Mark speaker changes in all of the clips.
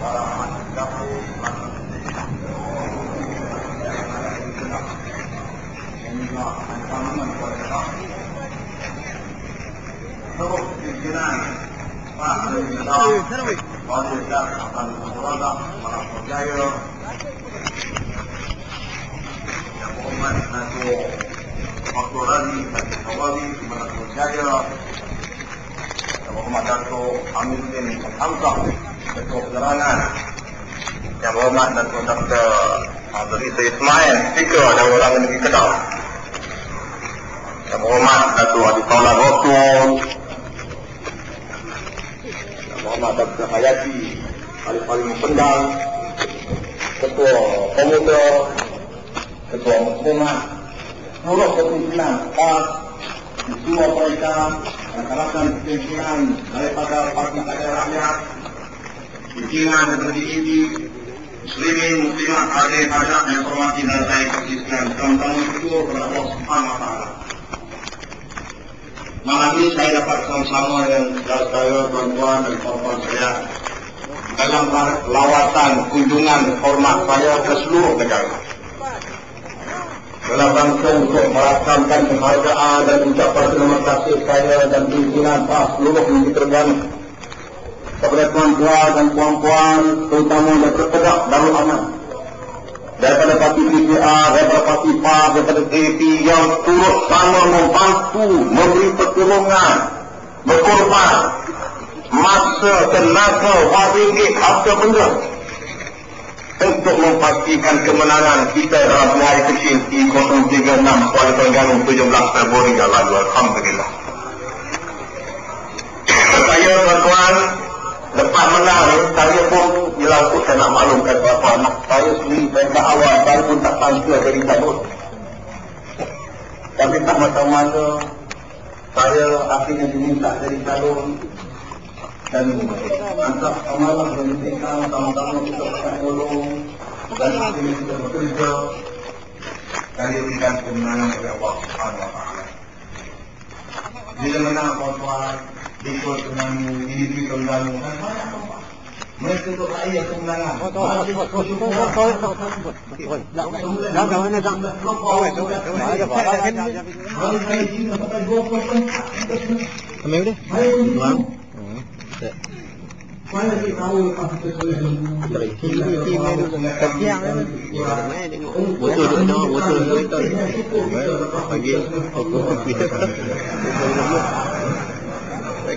Speaker 1: para masyarakat terus pimpinan Pak Wanita akan berada para percaya yang Muhammad Nabi Fakturani dan Nawawi para percaya yang Muhammad Dato Amiruddin Hamzah Ketua Penerangan yang Muhammad Dato Dr. Abdul Ismail Speaker dan Orang Negeri Kedah yang Muhammad Dato Adi Taula Rasul Muhammad Dr. Hayati Paling Pendang, Ketua Pemuda, Ketua Muslimat, seluruh kepimpinan PAS, semua mereka rakan-rakan kepimpinan daripada Parti Keadilan Rakyat, pimpinan negeri ini, muslimin, muslimat, hadirin hadirat yang hormati dan saya kasihkan, teman-teman bersyukur kepada Allah Subhanahu Wa Taala. Malam ini saya dapat sama-sama dengan saudara saya, tuan-tuan dan kawan-kawan saya dalam lawatan kunjungan hormat saya ke seluruh negara. Dalam rangka untuk merakamkan penghargaan dan ucapan terima kasih saya dan pimpinan PAS seluruh Negeri Terengganu kepada tuan-tuan dan puan-puan terutama yang terpedak Darul Aman daripada parti PKR, daripada parti PAS, daripada AP yang turut sama membantu, memberi pertolongan, berkorban masa, tenaga, wang ringgit, harta benda untuk memastikan kemenangan kita dalam hari kecil I-036 Kuala Terengganu 17 Februari yang lalu. Alhamdulillah. Saya tuan-tuan lepas menang, saya pun bila saya nak maklumkan beberapa anak saya sendiri dari awal saya pun tak sangka dari cabut. Tapi tak macam-mana saya akhirnya diminta dari calon dan antara amalan dan mereka sama-sama kita akan tolong dan akhirnya kita bekerja kali berikan kemenangan kepada Allah Subhanahu Wa Taala. Bila menang tuan-tuan ikut dengan individu Terengganu dan banyak tempat mereka untuk rakyat kemenangan.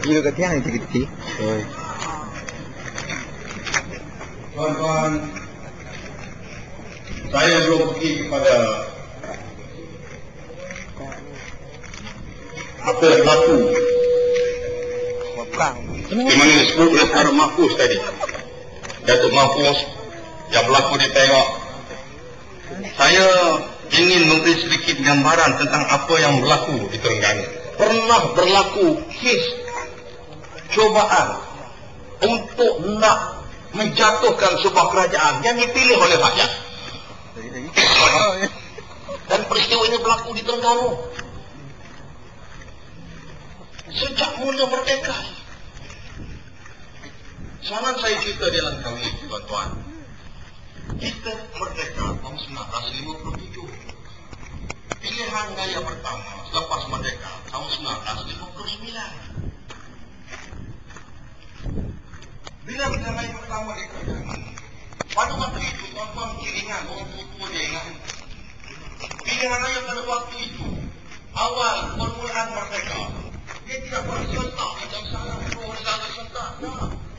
Speaker 2: Kilo ketiang yang kecil.
Speaker 1: Tuan-tuan, saya belum pergi kepada apa yang berlaku di mana disebut oleh Datuk Mahfuz tadi. Datuk Mahfuz yang berlaku di Perak. Saya ingin memberi sedikit gambaran tentang apa yang berlaku di Terengganu. Pernah berlaku kes cubaan untuk nak menjatuhkan sebuah kerajaan yang dipilih oleh rakyat. Dan peristiwa ini berlaku di Terengganu. Sejak mula merdeka. Jangan saya cerita di Langkawi, tuan-tuan. Kita merdeka tahun 1957. Pilihan raya pertama selepas merdeka tahun 1959. Bila pilihan raya pertama dikerjakan, pada waktu itu tuan-tuan ingat, orang tua dia ingat. Pilihan raya pada waktu itu, awal permulaan merdeka, dia tidak boleh serentak macam salah negara serentak.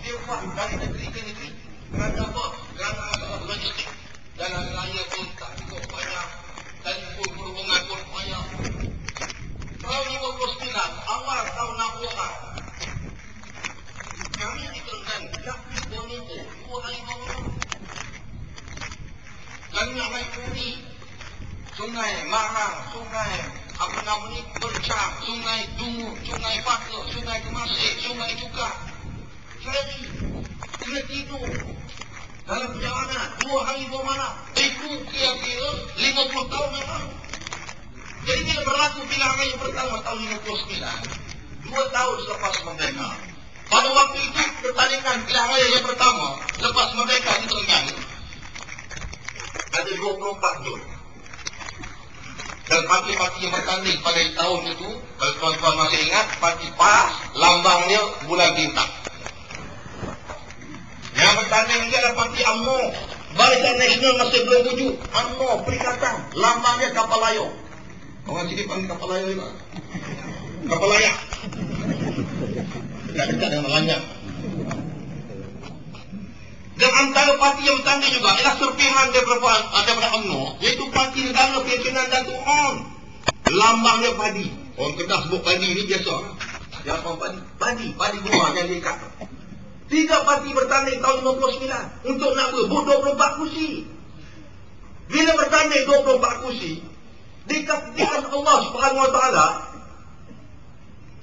Speaker 1: Dia buat dari negeri ke negeri. Kerana apa? Kerana masalah logistik. Jalan raya pun tak cukup banyak. Telefon perhubungan pun banyak. Tahun 59, awal tahun 60-an. Kami di Terengganu tak boleh 2 hari malam. Kami nak main kuri. Sungai Marang, sungai apa nama ni, Bercang, sungai Dungu, sungai Baka, sungai Kemasik, sungai Juga. Jadi, kena tidur dalam perjalanan 2 hari 2 malam. Itu kira-kira 50 tahun yang lalu. Jadi bila berlaku pilihan raya pertama tahun 59, 2 tahun selepas merdeka, Pada waktu itu pertandingan pilihan raya yang pertama lepas merdeka di Terengganu ada 24 zon. Dan parti-parti yang bertanding pada tahun itu, kalau tuan-tuan masih ingat, parti PAS, lambangnya bulan bintang. Yang bertanding ini adalah parti UMNO, Barisan Nasional masih belum wujud. UMNO, Perikatan, lambangnya kapal layar. Orang sini panggil kapal layar juga. Kapal layak. Tidak dekat dengan layak. Dan antara parti yang bertanding juga ialah serpihan daripada UMNO, iaitu Parti Negara Keyakinan dan Tuhan. Lambangnya padi. Orang Kedah sebut padi ini biasa. Siapa padi? Padi buah yang diikat. 3 parti bertanding tahun 59 untuk nak berebut 24 kursi. Bila bertanding 24 kursi, dikatakan Allah Subhanahu Wa Taala,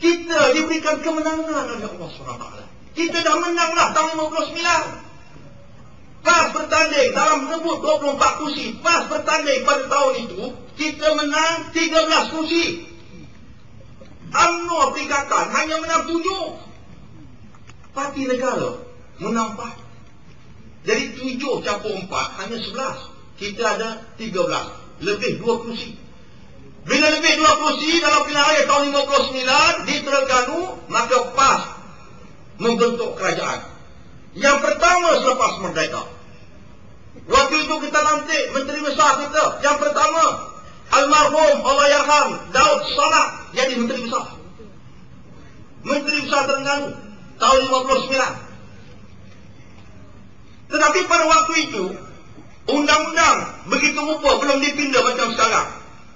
Speaker 1: kita diberikan kemenangan oleh Allah Subhanahu Wa Taala. Kita dah menanglah tahun 59. Pas bertanding dalam rebut 24 kursi, pas bertanding pada tahun itu, kita menang 13 kursi. UMNO Perikatan hanya menang 7. Parti Negara menang 4. Jadi 7 campur 4 hanya 11. Kita ada 13. Lebih 2 kursi. Bila lebih 2 kursi dalam pilihan raya tahun 59 di Terengganu, maka PAS membentuk kerajaan. Yang pertama selepas merdeka. Waktu itu kita lantik Menteri Besar kita. Yang pertama, almarhum Allahyarham Daud Salah jadi Menteri Besar. Menteri Besar Terengganu tahun 59. Tetapi pada waktu itu, undang-undang begitu rupa belum dipindah macam sekarang.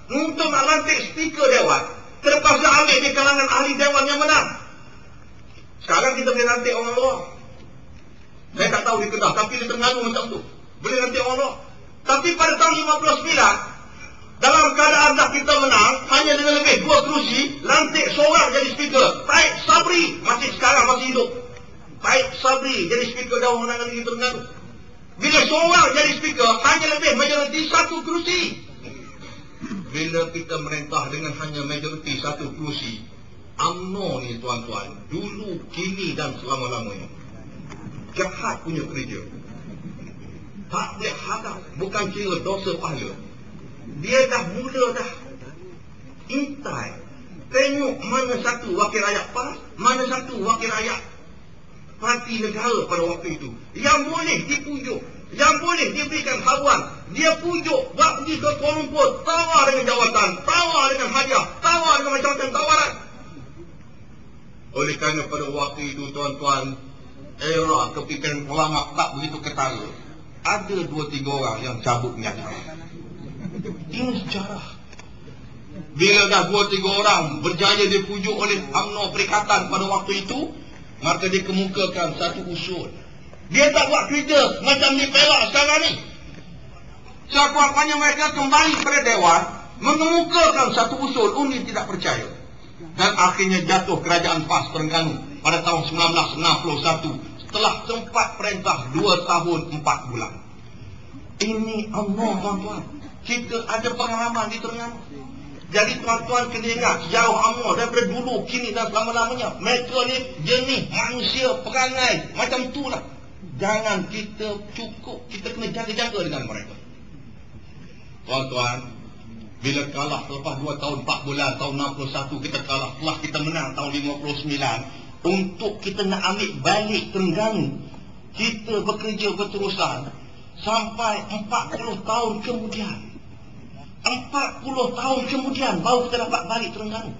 Speaker 1: Untuk nak lantik speaker dewan, terpaksa ambil di kalangan ahli dewan yang menang. Sekarang kita boleh lantik orang luar. Saya tak tahu di Kedah, tapi di Terengganu macam tu. Boleh nanti Allah. Tapi pada tahun 59, dalam keadaan dah kita menang, hanya dengan lebih 2 kerusi, lantik seorang jadi speaker. Taib Sabri, masih sekarang masih hidup. Taib Sabri jadi speaker Dewan Undangan Negeri Terengganu. Bila seorang jadi speaker, hanya lebih majoriti 1 kerusi. Bila kita merintah dengan hanya majoriti 1 kerusi, UMNO ni tuan-tuan, dulu, kini dan selama-lamanya jahat punya kerja. Tak boleh harap, bukan kira dosa pahala. Dia dah mula dah intai. Tengok mana satu wakil rakyat PAS, mana satu wakil rakyat Parti Negara pada waktu itu yang boleh dipujuk, yang boleh diberikan haluan. Dia pujuk, buat pergi ke Kuala Lumpur, tawar dengan jawatan, tawar dengan hadiah, tawar dengan macam-macam tawaran. Oleh kerana pada waktu itu tuan-tuan, era kepikiran ulama tak begitu ketara. Ada 2-3 orang yang cabut nyata. Ini sejarah. Bila dah 2-3 orang berjaya dipujuk oleh UMNO Perikatan pada waktu itu, maka dia kemukakan satu usul. Dia tak buat kerja macam di Perak sekarang ni. Sekurang-kurangnya mereka kembali pada Dewan, mengemukakan satu usul. Undi tidak percaya. Dan akhirnya jatuh kerajaan PAS Terengganu pada tahun 1961. Setelah sempat perintah 2 tahun 4 bulan. Ini UMNO tuan-tuan. Kita ada pengalaman di Terengganu. Jadi tuan-tuan kena ingat, jauh UMNO daripada dulu, kini dan selama-lamanya. Mereka ni jenis manusia, perangai, macam tu lah. Jangan kita cukup, kita kena jaga-jaga dengan mereka. Tuan-tuan, bila kalah selepas 2 tahun 4 bulan, tahun 61 kita kalah. Setelah kita menang tahun 59, untuk kita nak ambil balik Terengganu, kita bekerja berterusan sampai 40 tahun kemudian. 40 tahun kemudian baru kita dapat balik Terengganu.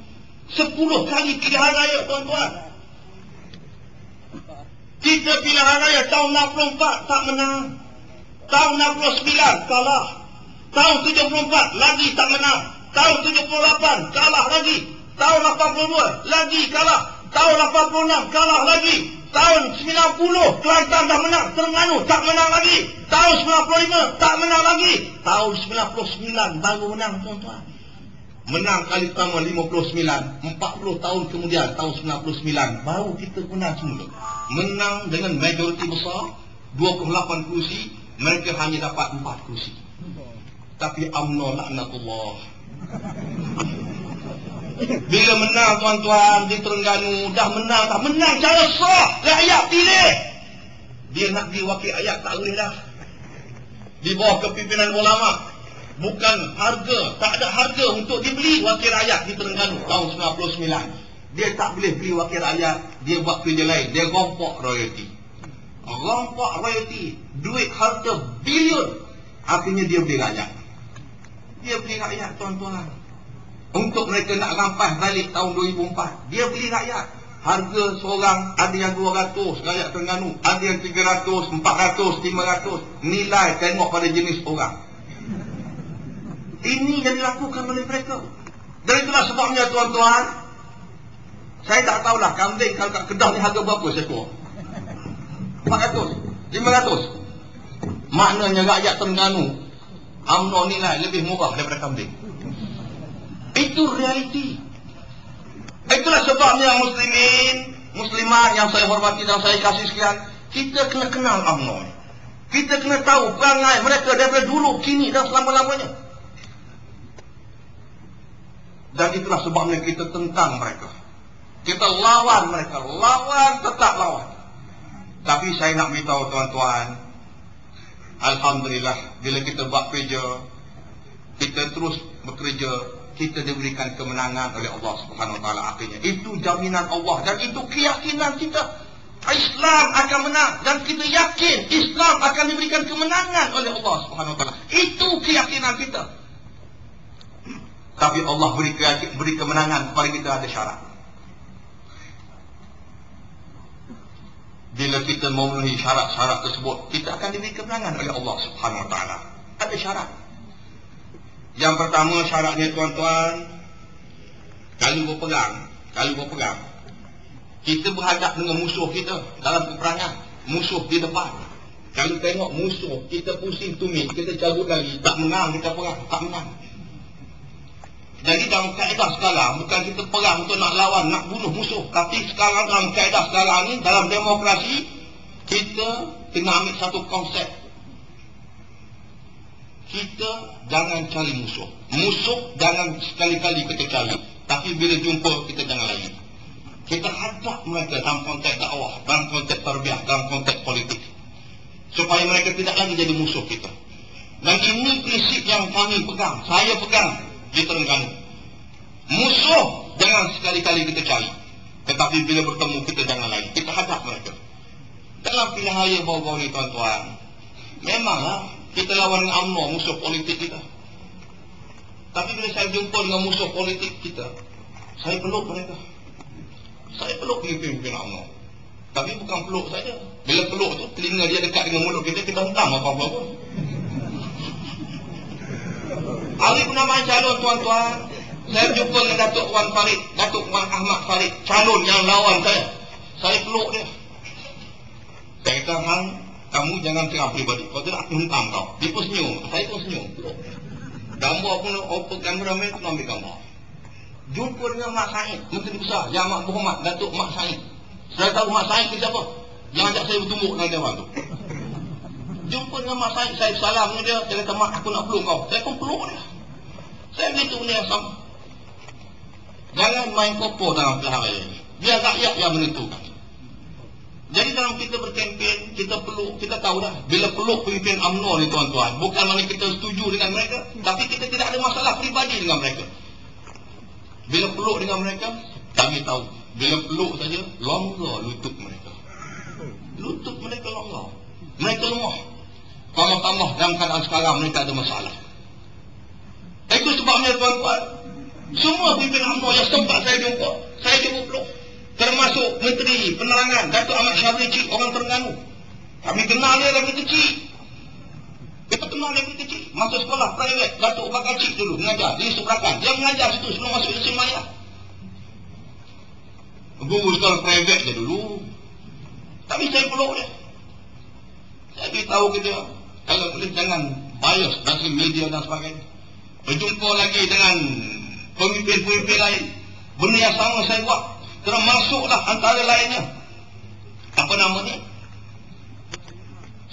Speaker 1: 10 kali pilihan raya tuan-tuan. Kita pilihan raya tahun 64 tak menang. Tahun 69 kalah. Tahun 74 lagi tak menang. Tahun 78 kalah lagi. Tahun 82 lagi kalah. Tahun 86 kalah lagi. Tahun 90 Kelantan dah menang, Terengganu tak menang lagi. Tahun 95 tak menang lagi. Tahun 99 baru menang tuan-tuan. Menang kali pertama 59, 40 tahun kemudian tahun 99 baru kita menang semula. Menang dengan majoriti besar, 28 kursi, mereka hanya dapat 4 kursi. Tapi UMNO laknatullah. Bila menang tuan-tuan di Terengganu, dah menang cara sah, rakyat pilih. Dia nak di wakil rakyat tak boleh dah. Di bawah kepimpinan ulama, bukan harga, tak ada harga untuk dibeli wakil rakyat di Terengganu tahun 99. Dia tak boleh beli wakil rakyat, dia buat kerja lain, dia rompok royalty. Rompok royalty, duit harta bilion, akhirnya dia beli rakyat. Dia beli rakyat tuan-tuan. Untuk mereka nak rampas balik tahun 2004, dia beli rakyat. Harga seorang ada yang 200 rakyat Terengganu, ada yang 300, 400, 500. Nilai tengok pada jenis orang. Ini yang dilakukan oleh mereka. Dan itulah sebabnya tuan-tuan, saya tak tahulah kambing kalau kat Kedah ni harga berapa seekor? 400, 500. Maknanya rakyat Terengganu UMNO nilai lebih murah daripada kambing. Itu realiti. Itulah sebabnya muslimin, muslimat yang saya hormati dan saya kasih sekian, kita kena kenal UMNO. Kita kena tahu perangai mereka daripada dulu, kini dan selama-lamanya. Dan itulah sebabnya kita tentang mereka. Kita lawan mereka, tetap lawan. Tapi saya nak beritahu tuan-tuan, alhamdulillah, bila kita buat kerja, kita terus bekerja, kita diberikan kemenangan oleh Allah Subhanahu Wa Taala akhirnya. Itu jaminan Allah dan itu keyakinan kita. Islam akan menang dan kita yakin Islam akan diberikan kemenangan oleh Allah Subhanahu Wa Taala. Itu keyakinan kita. Tapi Allah beri kemenangan kepada kita ada syarat. Bila kita memenuhi syarat-syarat tersebut, kita akan diberi kemenangan oleh Allah Subhanahu Wa Taala. Ada syarat. Yang pertama syaratnya tuan-tuan, kalau berperang, kita berhadap dengan musuh kita dalam peperangan, musuh di depan. Kalau tengok musuh, kita pusing tumit, kita cabut lagi, tak menang kita perang, tak menang. Jadi dalam kaedah sekarang, bukan kita perang untuk nak lawan, nak bunuh musuh. Tapi sekarang dalam kaedah sekarang ni, dalam demokrasi, kita kena ambil satu konsep. Kita jangan cari musuh. Musuh jangan sekali-kali kita cari. Tapi bila jumpa, kita jangan lari. Kita hadap mereka dalam konteks dakwah, dalam konteks tarbiyah, dalam konteks politik. Supaya mereka tidak lagi jadi musuh kita. Dan ini prinsip yang kami pegang, saya pegang di Terengganu. Musuh jangan sekali-kali kita cari. Tetapi bila bertemu, kita jangan lari. Kita hadap mereka. Dalam pilihan raya baru-baru ni tuan-tuan, memanglah kita lawan dengan UMNO, musuh politik kita. Tapi bila saya jumpa dengan musuh politik kita, saya peluk mereka. Saya peluk pimpin UMNO. Tapi bukan peluk saja. Bila peluk tu, telinga dia dekat dengan mulut kita, kita hentam apa-apa pun. Hari penambahan calon tuan-tuan, saya jumpa dengan Datuk Wan Farid, Datuk Wan Ahmad Farid, calon yang lawan saya. Saya peluk dia. Saya kata, Hang, kamu jangan serang pribadi. Kau tidak aku hentam kau. Dia pun senyum. Saya pun senyum. Gambar pun open kameraman pun ambil gambar. Jumpa dengan Mak Said, Menteri Besar, Yang Amat Berhormat, Datuk Mak Said. Saya tahu Mak Said ke siapa? Yang ajak saya bertumbuk dengan dewan tu. Jumpa dengan Mak Said, saya salam dengan dia. Saya kata, Mak, aku nak peluk kau. Saya pun peluk dia. Saya begitu benda yang sama. Jangan main kopor dalam pilihan raya ini. Biar rakyat yang menentukan. Jadi dalam kita berkempen, kita peluk, kita tahu dah. Bila peluk pemimpin UMNO ni tuan-tuan, bukan maknanya kita setuju dengan mereka, tapi kita tidak ada masalah peribadi dengan mereka. Bila peluk dengan mereka, kami tahu. Bila peluk saja, longgar lutut mereka. Lutut mereka longgar. Mereka lemah. Tambah-tambah dalam keadaan sekarang mereka ada masalah. Itu sebabnya tuan-tuan, semua pemimpin UMNO yang sempat saya jumpa, saya cuba peluk. Termasuk Menteri Penerangan Datuk Ahmad Syahri Cik, orang Terengganu. Kami kenal dia dari kecil. Kita kenal dari kecil. Masuk sekolah private, Datuk Bakar Cik dulu mengajar di Subrakan. Dia mengajar situ sebelum masuk Islam Maya. Guru sekolah private dia dulu. Tapi saya peluk dia. Saya beritahu ke dia, kalau boleh jangan bias dari media dan sebagainya. Berjumpa lagi dengan pemimpin-pemimpin lain. Benda yang sama saya buat. Termasuklah antara lainnya, apa namanya,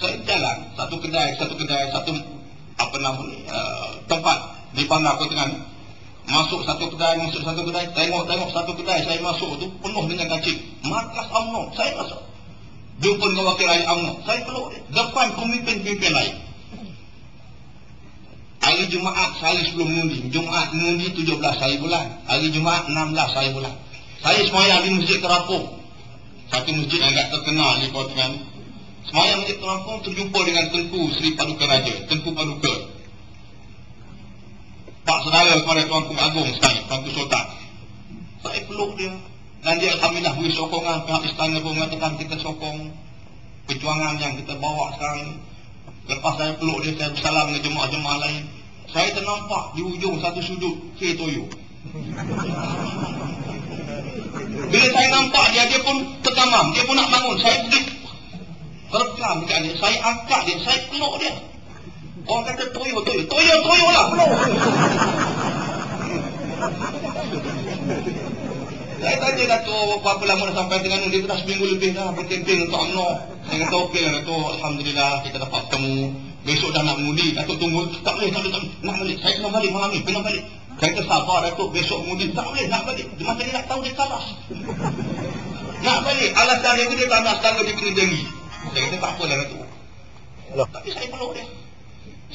Speaker 1: saya jalan satu kedai, satu apa namanya, tempat di Bandar Kota Terengganu. Masuk satu kedai, tengok satu kedai saya masuk tu penuh dengan kacing. Markas UMNO, saya masuk. Jumpa dengan wakil rakyat UMNO, saya peluk dia. Depan pemimpin-pemimpin lain. Hari Jumaat saya sebelum mengundi. Jumaat mengundi 17 hari bulan. Hari Jumaat 16 hari bulan. Saya semayang di Masjid Terapung. Satu masjid yang agak terkenal di Kota Terengganu. Semayang Masjid Terapung terjumpa dengan Tengku Seri Paduka Raja, Tengku Paduka. Pak saudara kepada Tuanku Agung sekali, Tuanku Sultan. Saya peluk dia. Dan dia alhamdulillah beri sokongan. Pihak istana pun mengatakan kita sokong perjuangan yang kita bawa sekarang ini. Lepas saya peluk dia, saya bersalam dengan jemaah-jemaah lain. Saya ternampak di ujung satu sudut K Toyo. Bila saya nampak dia, dia pun terkamam. Dia pun nak bangun. Saya pergi terekam dekat dia. Saya angkat dia, saya peluk dia. Orang kata Toyo lah peluk. Saya tanya Dato' berapa lama dah sampai Terengganu. Dia dah seminggu lebih dah berkempen untuk UMNO. Saya kata okey lah Dato', alhamdulillah kita dapat bertemu. Besok dah nak mengundi. Dato' tunggu. Tak boleh. Nak balik. Saya kena balik malam ni. Kena balik. Saya kata sabar Dato', besok mengundi. Tak boleh. Nak balik. Masa dia nak tahu dia kalah. Nak balik. Alasan dia tak nak setara dia kena denggi. Saya kata tak apalah Dato'. Tapi saya peluk dia.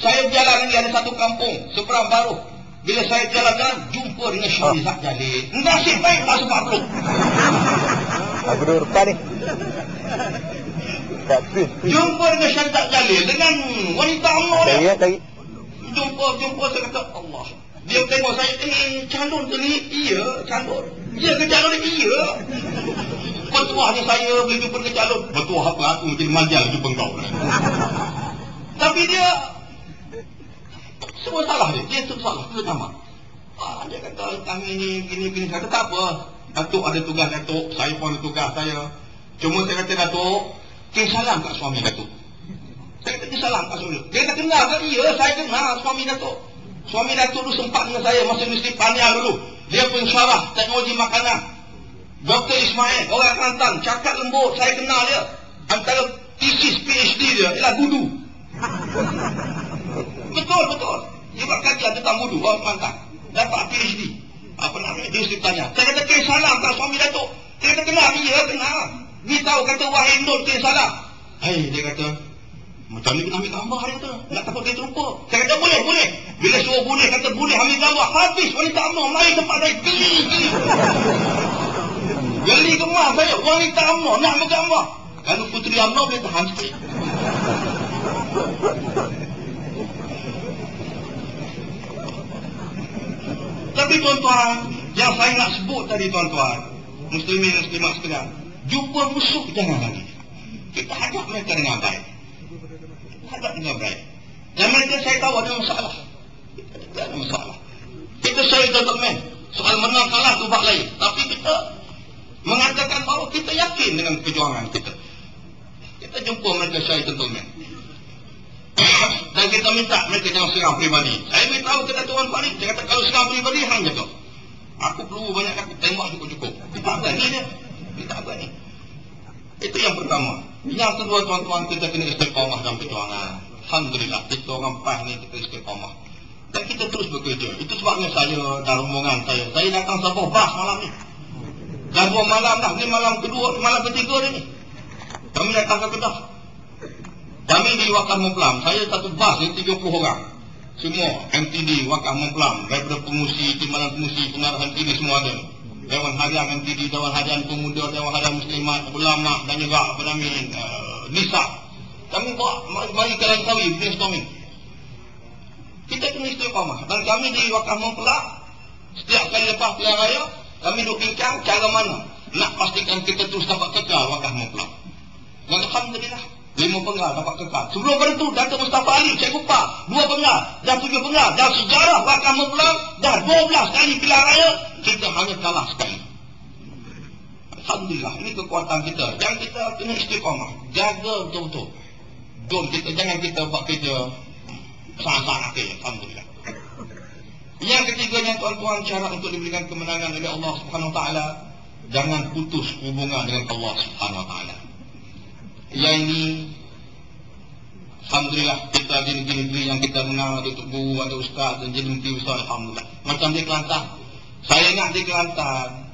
Speaker 1: Saya berjalan lagi ada satu kampung seberang baru. Bila saya jalan-jalan jumpa dengan Syahrizad Jalil. Nasib baik tak sempat peluk.
Speaker 2: Aku duduk depan ni.
Speaker 1: Jumpa dengan Syahrizad Jalil dengan wanita UMNO dia.
Speaker 2: Tadi.
Speaker 1: Jumpa saya kata Allah. Dia tengok saya, calon tu ni, iya calon. Ya ke calon ni, iya. Petuahnya saya boleh jumpa dengan calon. Petuah apa aku jadi manjal jumpa kau. Tapi dia semua salah dia. Dia salah. Dia sama. Dia kata kami ni gini. Kata tak apa. Datuk ada tugas Datuk. Saya pun ada tugas saya. Cuma saya kata Datuk, salam kat suami Datuk. Saya kata salam kat suami. Dia kata kenal ke? Iya, saya kenal suami Datuk. Suami Datuk tu sempat dengan saya masa mesti Panial dulu. Dia pensyarah teknologi makanan. Dr. Ismail, orang Kelantan, cakap lembut. Saya kenal dia. Antara thesis PhD dia ialah wudu. Betul. Dia buat kajian tentang wudu orang Kelantan. Dapat PhD. Apa namanya? Dia mesti tanya. Saya kata salam kat suami Datuk. Dia kata kenal. Iya, kenal. Dia tahu kata Wahid Nur salam. Dia kata macam ni kena ambil gambar dia kata. Nak takut dia terlupa. Saya kata boleh. Bila suruh boleh, kata boleh ambil gambar. Habis wanita UMNO mari tempat saya. Geli gemar saya. Wanita UMNO nak ambil gambar. Kalau puteri UMNO boleh tahan sikit. Tapi tuan-tuan, yang saya nak sebut tadi tuan-tuan, muslimin dan muslimat sekalian, jumpa musuh jangan lagi. Kita hadap mereka dengan baik. Dan mereka saya tahu ada masalah. Tidak ada masalah. Kita saya gentleman. Soal menang kalah tu bab lain. Tapi kita mengatakan bahawa kita yakin dengan perjuangan kita. Kita jumpa mereka saya gentleman. Dan kita minta mereka jangan serang peribadi. Saya beritahu kepada Tuan Farid. Saya kata kalau serang peribadi hang je tu. Aku perlu banyak aku tembak cukup-cukup. Kita berani dia. Kita berani. Itu yang pertama. Yang kedua tuan-tuan, kita kena istiqamah dalam perjuangan. Alhamdulillah kita orang PAS ni kita istiqamah. Dan kita terus bekerja. Itu sebabnya saya dan rombongan saya datang Sabah bas malam ni. Dah 2 malam dah. Ni malam kedua, malam ketiga ni. Kami datang ke Kedah. Kami di Wakaf Memplam. Saya satu bas ni 30 orang. Semua MTD Wakaf Memplam. Daripada pengusi, timbalan pengusi, pengarah MTD semua ada. Dewan Harian MTD, Dewan Harian Pemuda, Dewan Harian Muslimat, ulama dan juga Nisa. Kami bawa mari ke Langkawi, brainstorming. Kita kena istiqamah. Dan kami di Wakaf Mempelak, setiap kali lepas pilihan raya, kami duk bincang cara mana nak pastikan kita terus dapat kekal Wakaf Mempelak. Dan alhamdulillah 5 penggal dapat kekal. Sebelum pada itu Dato' Mustafa Ali, Cikgu Pak, 2 penggal, dah 7 penggal. Dan sejarah Wakaf Mempelak, dah 12 kali pilihan raya, kita hanya kalah sekali. Alhamdulillah, ini kekuatan kita. Yang kita kena istiqamah, jaga betul-betul. Jom kita, jangan kita buat kerja sangat-sangat akhir. Alhamdulillah. Yang ketiganya tuan-tuan, cara untuk diberikan kemenangan oleh Allah Subhanahu Wa Taala, jangan putus hubungan dengan Allah Subhanahu Wa Taala. Yang ini alhamdulillah kita di negeri yang kita mengenal ada guru, ada ustaz dan jadi menteri besar, alhamdulillah.
Speaker 3: macam di Kelantan. Saya ingat di Kelantan,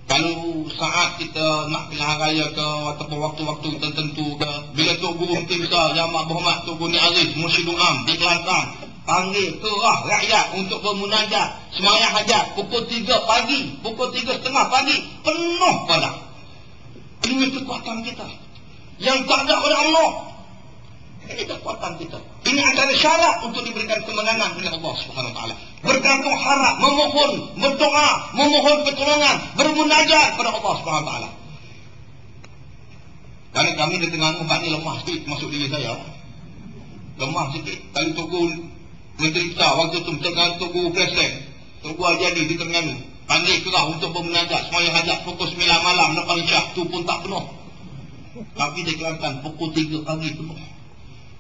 Speaker 3: kalau saat kita nak pilihan raya ke ataupun waktu-waktu tertentu ke, bila Tok Guru Menteri Besar Yang Amat Berhormat Tok Guru Ni Aziz Mursyidul Am di Kelantan panggil kerah rakyat untuk bermunajat sembahyang hajat pukul 3 pagi, pukul 3:30 pagi, penuh padah. Ini kekuatan kita yang tak ada oleh Allah. Ini kekuatan kita. Ini antara syarat untuk diberikan kemenangan oleh Allah Subhanahu Wa Taala. Bergantung harap, memohon, berdoa, memohon pertolongan, bermunajat kepada Allah Subhanahu Wa Taala. Kerana kami di tengah umat ni lemah sikit masuk diri saya. Lemah sikit. Kali Togu Menteri Besar waktu tu tengah Togu Presiden, Togu Al-Jadi di Terengganu, panggil kerah untuk bermunajat sembahyang hajat pukul 9 malam lepas isyak tu pun tak penuh. Tapi di Kelantan pukul 3 pagi penuh.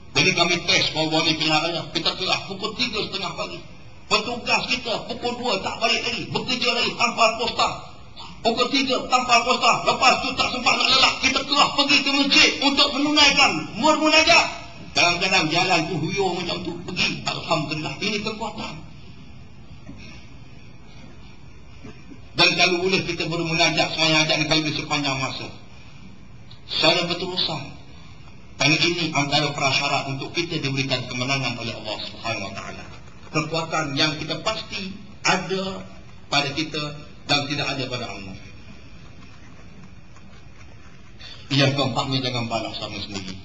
Speaker 3: Jadi kami test bawa-bawa ni pilihan raya. Kita kerah pukul 3:30 pagi. Petugas kita pukul 2 tak balik lagi. Bekerja lagi tanpa poster. Pukul 3 tanpa poster. Lepas tu tak sempat nak lelak. Kita kerah pergi ke masjid untuk menunaikan bermunajat. Kadang-kadang jalan tu huyur macam tu. Pergi. Alhamdulillah. Ini kekuatan. Dan kalau boleh kita bermunajat sembahyang hajat kalau di sepanjang masa. Secara berterusan. Kerana ini antara prasyarat untuk kita diberikan kemenangan oleh Allah Subhanahu Wa Taala. Kekuatan yang kita pasti ada pada kita dan tidak ada pada Allah. Yang keempatnya, jangan balas sama sendiri.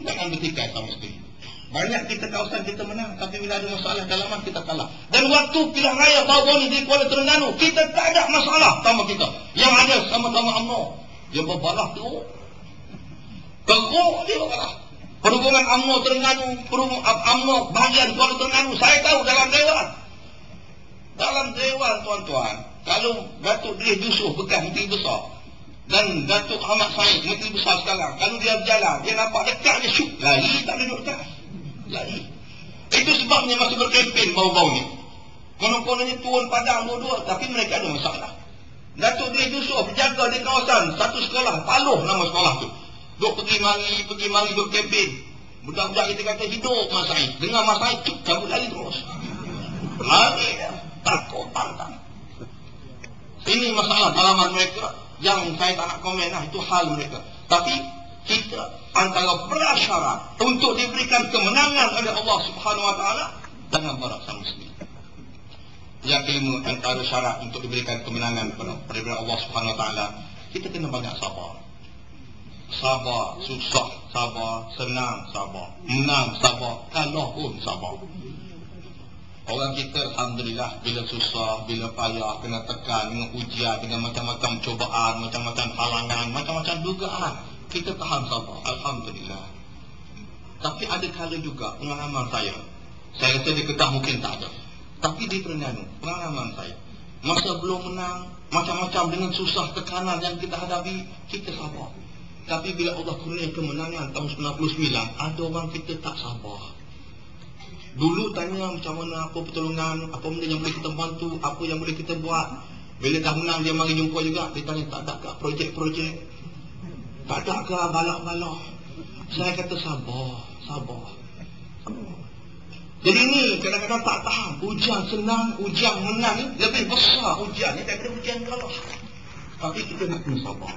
Speaker 3: Jangan bertikai sama sendiri. Banyak kita kawasan kita menang, tapi bila ada masalah dalaman kita kalah. Dan waktu pilihan raya baru ni di Kuala Terengganu, kita tak ada masalah sama kita. Yang ada sama-sama UMNO. Yang berbalah tu teruk dia berbalah. Perhubungan UMNO Terengganu, UMNO bahagian Kuala Terengganu, saya tahu dalam dewan. Dalam dewan tuan-tuan, kalau Datuk Diri Yusof bekas Menteri Besar dan Datuk Ahmad Said Menteri Besar sekarang, kalau dia berjalan, dia nampak dekat dia syuk, lari tak duduk dekat. Lari. Itu sebabnya masih berkempen bau-bau ni. Konon-kononnya turun padang dua-dua, tapi mereka ada masalah. Datuk Diri Yusof jaga di kawasan satu sekolah, Paloh nama sekolah tu. Duk pergi mari berkempen. Budak-budak kita kata hidup Mas Said. Dengar Mas Said, cuk, cabut lari terus. Lari dia. Takut pantang. Ini masalah dalaman mereka yang saya tak nak komen lah. Itu hal mereka. Tapi kita antara prasyarat untuk diberikan kemenangan oleh Allah Subhanahu Wa Taala jangan barak sama sendiri. Yang kelima, antara syarat untuk diberikan kemenangan kepada Allah Subhanahu Wa Taala, kita kena banyak sabar. Sabar, susah, sabar, senang, sabar, menang, sabar, kalah pun sabar. Orang kita Alhamdulillah bila susah, bila payah, kena tekan dengan ujian, dengan macam-macam cobaan, macam-macam halangan, macam-macam dugaan, kita tahan sabar, Alhamdulillah. Tapi ada kala juga pengalaman saya rasa di Kedah mungkin tak ada, tapi di Terengganu pengalaman saya, masa belum menang, macam-macam dengan susah tekanan yang kita hadapi, kita sabar. Tapi bila Allah kurnia kemenangan tahun 99, ada orang kita tak sabar. Dulu tanya macam mana, apa pertolongan, apa benda yang boleh kita bantu, apa yang boleh kita buat. Bila dah menang dia mari jumpa juga, dia tanya tak ada ke projek-projek, tak ada ke balak-balak. Saya kata sabar. Jadi ni kadang-kadang tak tahan. Ujian senang, ujian menang ni lebih besar ujian ni daripada ujian kalah. Tapi kita nak kena sabar.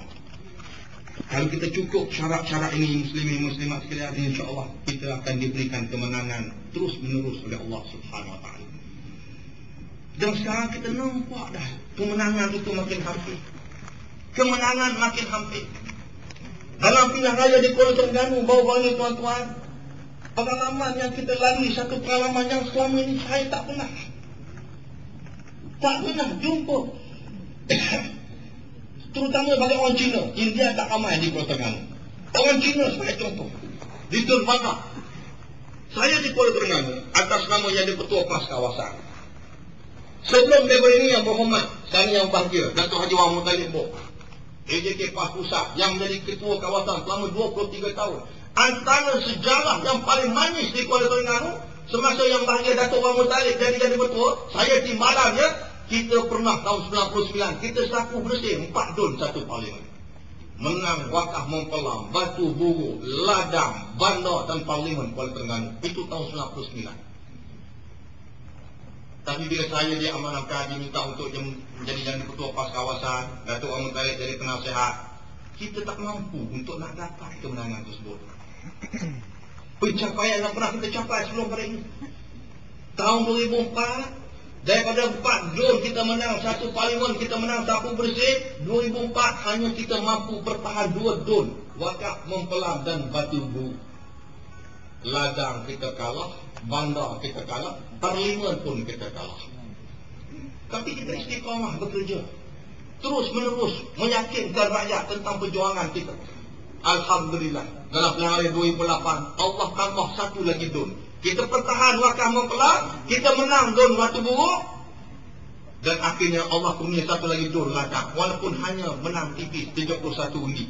Speaker 3: Kalau kita cukup syarat-syarat ini, muslimin-muslimat sekalian, insya-Allah kita akan diberikan kemenangan terus menerus oleh Allah Subhanahu Wa Taala. Dan sekarang kita nampak dah kemenangan itu makin hampir. Kemenangan makin hampir. Dalam pilihan raya di Kuala Terengganu baru-baru ini tuan-tuan, pengalaman yang kita lalui, satu pengalaman yang selama ini saya tak pernah jumpa. Terutama bagi orang Cina. India tak ramai di Kuala Terengganu. Orang Cina sebagai contoh, di Tun Padang. Saya di Kuala Terengganu atas nama yang di-Ketua PAS kawasan. Sebelum level ini yang berhormat, saya yang bahagia, Datuk Haji Wang Muttalib Bok, AJK PAS Pusat yang menjadi ketua kawasan selama 23 tahun. Antara sejarah yang paling manis di Kuala Terengganu, semasa yang bahagia Datuk Wang Muttalib jadi ketua, saya timbalannya. Kita pernah tahun 99, kita sapu bersih 4 dun satu parlimen. Menang Wakaf Mempelam, Batu Buru, Ladang, Bandar dan Parlimen Kuala Terengganu. Itu tahun 99. Tapi bila saya dia amanahkan, diminta untuk menjadi ketua PAS kawasan, Datuk Ahmad Tarik jadi penasihat, kita tak mampu untuk nak dapat kemenangan tersebut. Pencapaian yang pernah kita capai sebelum pada ini. Tahun 2004, daripada 4 zon kita menang, 1 parlimen kita menang, 1 bersih. 2004 hanya kita mampu bertahan 2 zon, Wakaf Mempelang dan Batu Bu. Ladang kita kalah, bandar kita kalah, parlimen pun kita kalah. Tapi kita istiqamah bekerja, terus menerus meyakinkan rakyat tentang perjuangan kita. Alhamdulillah, dalam pilihan raya 2008 Allah tambah 1 lagi zon. Kita pertahan Wakaf Mempelang, kita menang zon Batu Buruk, dan akhirnya Allah kurnia 1 lagi zon Ladang. Walaupun hanya menang tipis 31 undi,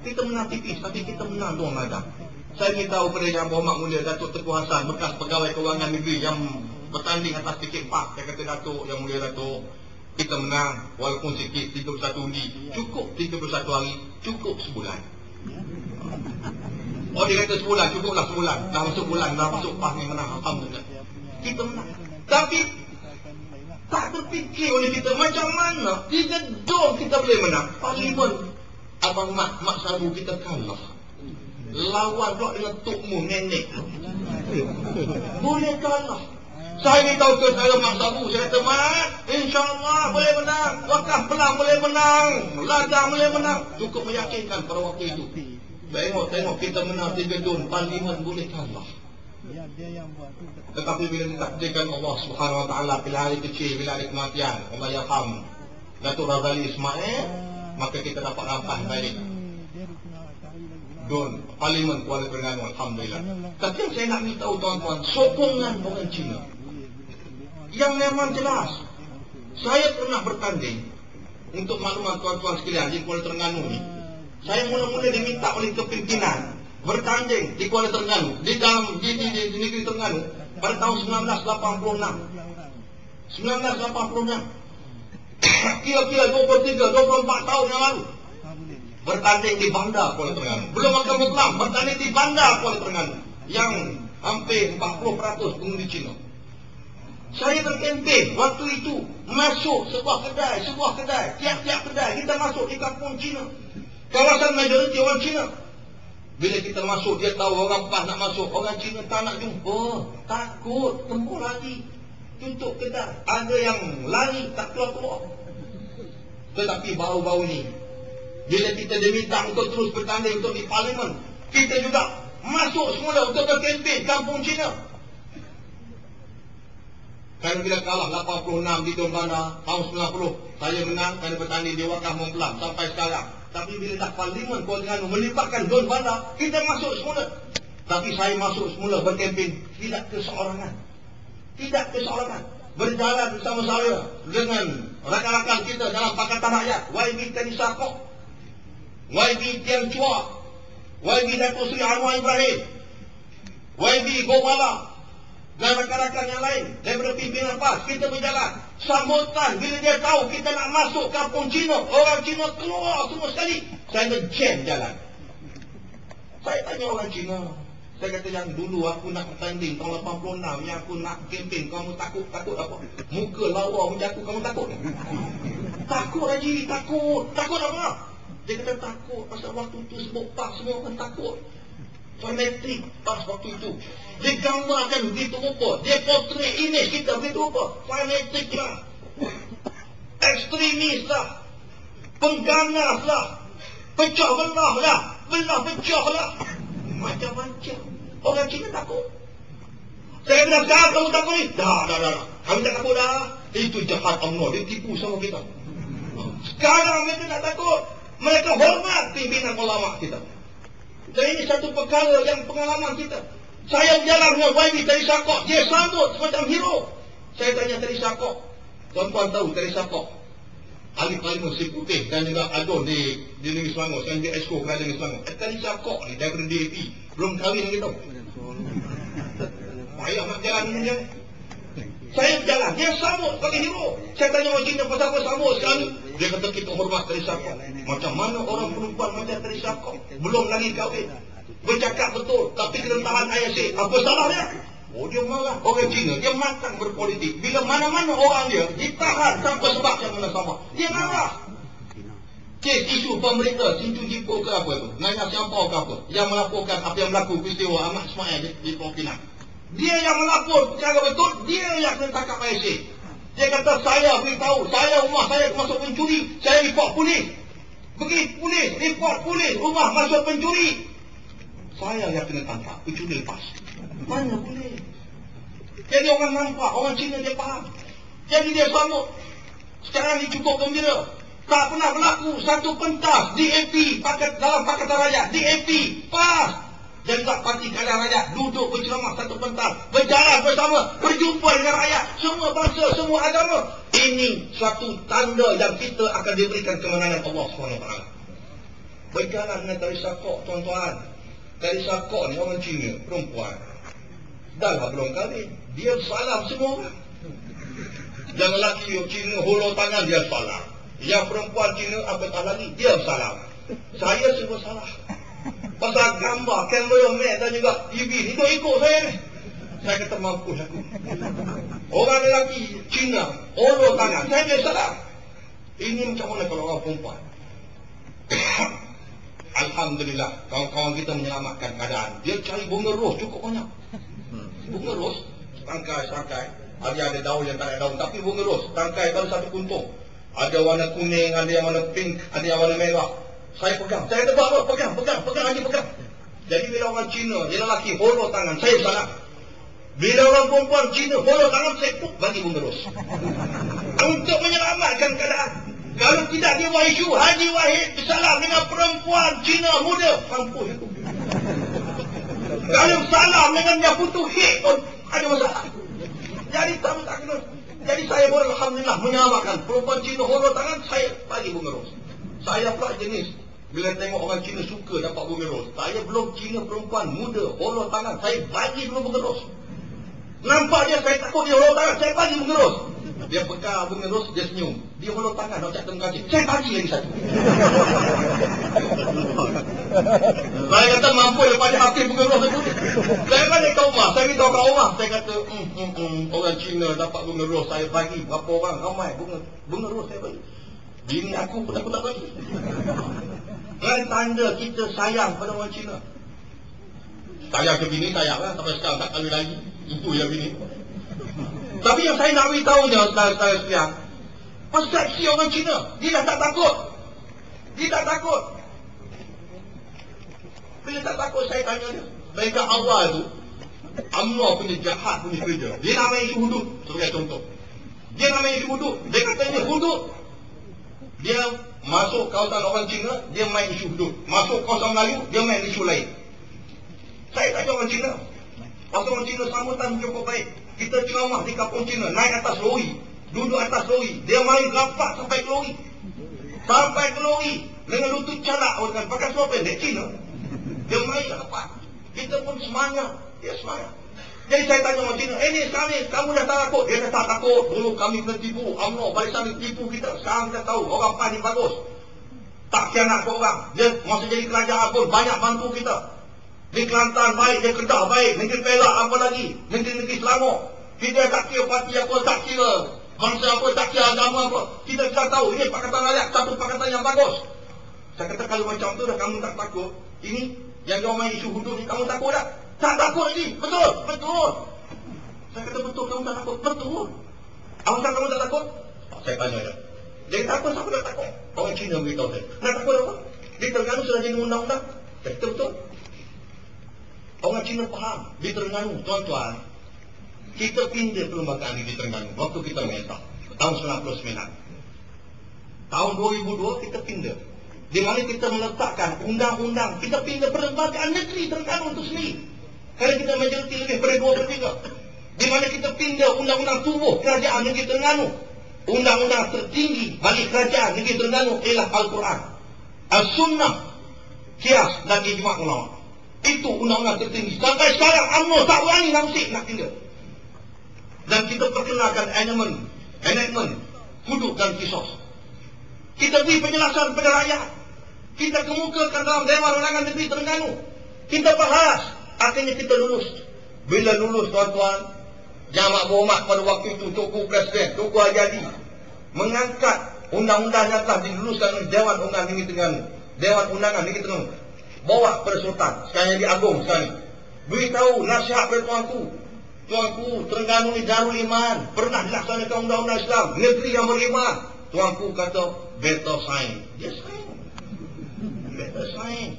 Speaker 3: kita menang tipis tapi kita menang zon Ladang. Saya beritahu kepada Yang Berhormat Mulia Datuk Tengku Hassan, bekas pegawai kewangan negeri yang bertanding atas tiket PAS. Saya kata, Datuk, Yang Mulia Datuk, kita menang walaupun sikit 31 undi, cukup 31 hari, cukup sebulan. Oh, dia kata sebulan, cukuplah sebulan. Dah masuk bulan, dah masuk PAS ni menang, alhamdulillah. Kita menang. Tapi tak terfikir oleh kita macam mana 3 zon kita boleh menang. Parlimen Abang Mak Sabu kita kalah. Lawan pula dengan Tok Mu nenek. Boleh kalah. Saya beritahu ke saya Mak Sabu, saya kata, Mak, insyaAllah boleh menang. Wakaf Pelang boleh menang, Ladang boleh menang. Cukup meyakinkan pada waktu itu. Tengok kita menang 3 zon, parlimen boleh kalah. Tetapi bila ditakdirkan Allah Subhanahu Wa Taala, bila hari kecil, bila hari kematian, Allah yarham Datuk Razali Ismail, maka kita dapat rampas balik zon parlimen Kuala Terengganu, alhamdulillah. Tapi yang saya nak beritahu tuan-tuan, sokongan orang Cina yang memang jelas. Saya pernah bertanding, untuk makluman tuan-tuan sekalian, di Kuala Terengganu ni. Saya mula-mula diminta oleh kepimpinan bertanding di Kuala Terengganu, di negeri Terengganu pada tahun 1986. 1986. Kira-kira 23-24 tahun yang lalu. Bertanding di Bandar Kuala Terengganu. Belum akan Mempelang, bertanding di Bandar Kuala Terengganu yang hampir 40% pengundi Cina. Saya berkempen waktu itu, masuk sebuah kedai, tiap-tiap kedai kita masuk di kampung Cina, kawasan majoriti orang Cina. Bila kita masuk, dia tahu orang PAS nak masuk, orang Cina tak nak jumpa, takut, tembur lagi, tutup kedai. Ada yang lari tak keluar-keluar. Tetapi baru-baru ni, bila kita diminta untuk terus bertanding untuk di parlimen, kita juga masuk semula untuk berkempen kampung Cina. Kerana bila kalah 86 di Zon Bandar, tahun 90, saya menang kerana bertanding di Wakaf Mempelang sampai sekarang. Tapi bila dah parlimen Kuala Terengganu melibatkan Zon Bandar, kita masuk semula. Tapi saya masuk semula berkempen tidak keseorangan. Tidak keseorangan. Berjalan bersama saya dengan rakan-rakan kita dalam Pakatan Rakyat, YB Teddy Sakok, YB Tiang Chua, YB Datuk Seri Anwar Ibrahim, YB Gopala, dan rakan-rakan yang lain daripada pimpinan PAS. Kita berjalan sambutan bila dia tahu kita nak masuk kampung Cina, orang Cina keluar semua sekali. Saya ngejam jalan. Saya tanya orang Cina, saya kata, yang dulu aku nak bertanding tahun 86, yang aku nak kempen, kamu takut apa? Muka lawa macam aku, kamu takut? Takut Haji, takut apa? Dia kata takut pasal waktu tu sebut PAS semua orang takut. Fanatik PAS waktu itu. Dia gambarkan begitu rupa, dia portrait image kita begitu rupa. Fanatik lah, ekstremis lah, pengganas lah, pecah belah lah, belah pecah lah, macam-macam. Orang Cina takut. Saya bilang, sekarang kamu takut ni? Dah. Kami tak takut dah. Itu jahat Allah, dia tipu sama kita. Sekarang mereka tak takut. Mereka hormat pimpinan ulama kita. Dan ini satu perkara yang pengalaman kita. Saya berjalan dengan YB Teddy Sakok, dia sambut semacam hero. Saya tanya Teddy Sakok, tuan-tuan tahu Teddy Sakok, ahli parlimen si putih dan juga Adon di Negeri Selangor. Sekarang dia exco kerana Negeri Selangor. Teddy Sakok ni daripada DAP, belum kahwin lagi tau. Payah nak jalan dengan dia. Saya berjalan, dia sambut sebagai hero. Saya tanya orang Cina, pasal apa sambut sekali? Dia kata, kita hormat Teddy Sakok. Macam mana orang perempuan macam Teddy Sakok, belum lagi kahwin, bercakap betul, tapi kena tahan ISA. Apa salahnya? Oh, dia marah. Orang Cina, dia makan berpolitik. Bila mana-mana orang dia ditahan tanpa sebab yang mana sama, dia marah. Kes isu pemerintah, Sintu Jipo ke apa tu, Nanya Siampau ke apa, yang melaporkan apa yang berlaku peristiwa Ahmad Ismail di Pulau Pinang. Dia yang melapor secara betul, dia yang kena tangkap IC. Dia kata, saya beritahu, saya rumah saya masuk pencuri, saya report polis. Pergi polis, report polis, rumah masuk pencuri. Saya yang kena tangkap, pencuri lepas. Mana boleh? Jadi orang nampak, orang Cina dia faham. Jadi dia sambut. Sekarang ni cukup gembira. Tak pernah berlaku satu pentas DAP dalam Pakatan Rakyat. DAP, PAS. Dan tak parti keadaan rakyat. Duduk berceramah satu pentas. Berjalan bersama, berjumpa dengan rakyat. Semua bangsa, semua agama. Ini suatu tanda yang kita akan diberikan kemenangan Allah SWT. Berjalan dengan Teresa Kok, tuan-tuan. Teresa Kok ni orang Cina, perempuan. Dah lah belum kahwin. Dia salam semua orang. Yang lelaki Cina hulur tangan, dia salam. Yang perempuan Cina apatah lagi, dia salam. Saya semua salah. Pasal gambar, cameraman dan juga TV, ikut saya ni. Saya kata mampu aku. Orang lelaki Cina hulur tangan, saya dia salam. Ini macam mana kalau orang perempuan? Alhamdulillah, kawan-kawan kita menyelamatkan keadaan. Dia cari bunga ros cukup banyak. Bunga ros, tangkai. Ada daun yang tak ada daun, tapi bunga ros, tangkai baru satu kuntung. Ada warna kuning, ada yang warna pink, ada yang warna merah. Saya pegang, saya kata bawa, pegang, lagi pegang. Jadi bila orang Cina, dia lelaki hulur tangan, saya salah. Bila orang perempuan Cina hulur tangan, saya puk bagi bunga ros. Untuk menyelamatkan keadaan. Kalau tidak dia buat isu, Haji Wahid bersalam dengan perempuan Cina muda, mampus aku. Kalau salam dengan yang putu hit pun ada masalah. Jadi tak kena. Jadi saya pun alhamdulillah menyelamatkan perempuan Cina hulur tangan, saya bagi bunga ros. Saya pula jenis bila tengok orang Cina suka dapat bunga ros, saya belum Cina perempuan muda hulur tangan, saya bagi dulu bunga ros. Nampak dia, saya takut dia hulur tangan, saya bagi bunga ros. Dia pegang bunga ros, dia senyum. Dia hulur tangan, nak cakap terima kasih. Saya bagi lagi satu. Saya kata mampu daripada hati bunga ros itu. Saya balik ke rumah, saya beritahu kat rumah. Saya kata, orang Cina dapat bunga ros, saya bagi. Berapa orang, ramai bunga ros saya bagi. Bini aku pun aku tak bagi. Dan tanda kita sayang pada orang Cina. Sayang ke bini, sayang lah. Sampai sekarang tak kahwin lagi. Itu yang bini. Tapi yang saya nak beritahu dia, saudara-saudara sekalian, persepsi orang Cina, dia dah tak takut. Dia tak takut. Bila tak takut, saya tanya dia. Mereka awal tu, UMNO punya jahat punya kerja. Dia nak main isu hudud, sebagai contoh. Dia nak main isu hudud. Dia kata ini hudud. Dia masuk kawasan orang Cina, dia main isu hudud. Masuk kawasan Melayu, dia main isu lain. Saya tanya orang Cina. Pasal orang Cina sambutan cukup baik. Kita ceramah di kampung Cina, naik atas lori, duduk atas lori, dia main rapat sampai ke lori. Sampai ke lori, dengan lutut calak, orang pakai seluar pendek Cina. Dia main rapat. Kita pun semangat, dia semangat. Jadi saya tanya orang Cina, ni sekarang ni, kamu dah tak takut? Dia dah tak takut, dulu kami kena tipu, UMNO barisan tipu kita. Sekarang kita tahu, orang PAN ni bagus. Tak khianat ke orang. Dia masa jadi kerajaan pun, banyak bantu kita. Di Kelantan baik, di Kedah baik, Negeri Perak apa lagi, Negeri Selangor. Kita tak kira parti apa, tak kira bangsa apa, tak kira agama apa. Kita tahu ini Pakatan Rakyat, satu pakatan yang bagus. Saya kata kalau macam tu dah kamu tak takut, ini yang dia main isu hudud ni, kamu takut tak? Tak takut ini, betul, betul. Saya kata betul, kamu tak takut, betul. Apakah kamu tak takut? Saya tanya dia. Dia kata apa, siapa tak takut? Orang Cina beritahu saya. Nak takut apa? Di Terengganu sudah jadi undang-undang. Saya kata betul. Orang Cina faham. Di Terengganu, tuan-tuan, kita pindah perlembagaan di Terengganu waktu kita menetap tahun 99. Tahun 2002 kita pindah. Di mana kita meletakkan undang-undang, kita pindah perlembagaan negeri Terengganu itu sendiri. Kerana kita majoriti lebih pada 2/3. Di mana kita pindah undang-undang tubuh kerajaan negeri Terengganu. Undang-undang tertinggi bagi kerajaan negeri Terengganu ialah Al-Quran, As-Sunnah, Qiyas dan Ijma' ulama. Itu undang-undang tertinggi. Sampai sekarang UMNO tak berani nak tinggal. Dan kita perkenalkan enactment hudud dan kisos. Kita beri penjelasan kepada rakyat. Kita kemukakan dalam Dewan Undangan Negeri Terengganu. Kita bahas. Akhirnya kita lulus. Bila lulus tuan-tuan, Jamak Berhormat pada waktu itu Tunku Presiden, Tunku Haji Ali mengangkat undang-undang yang telah diluluskan oleh Dewan Undangan Negeri Terengganu. Dewan Undangan Negeri Terengganu bawa kepada Sultan, sekarang yang di Agong sekarang. Beritahu nasihat kepada tuanku. Tuanku, Terengganu ni Darul Iman, pernah dilaksanakan undang-undang Islam, negeri yang beriman. Tuanku kata, better sign. Dia sign. Better sign.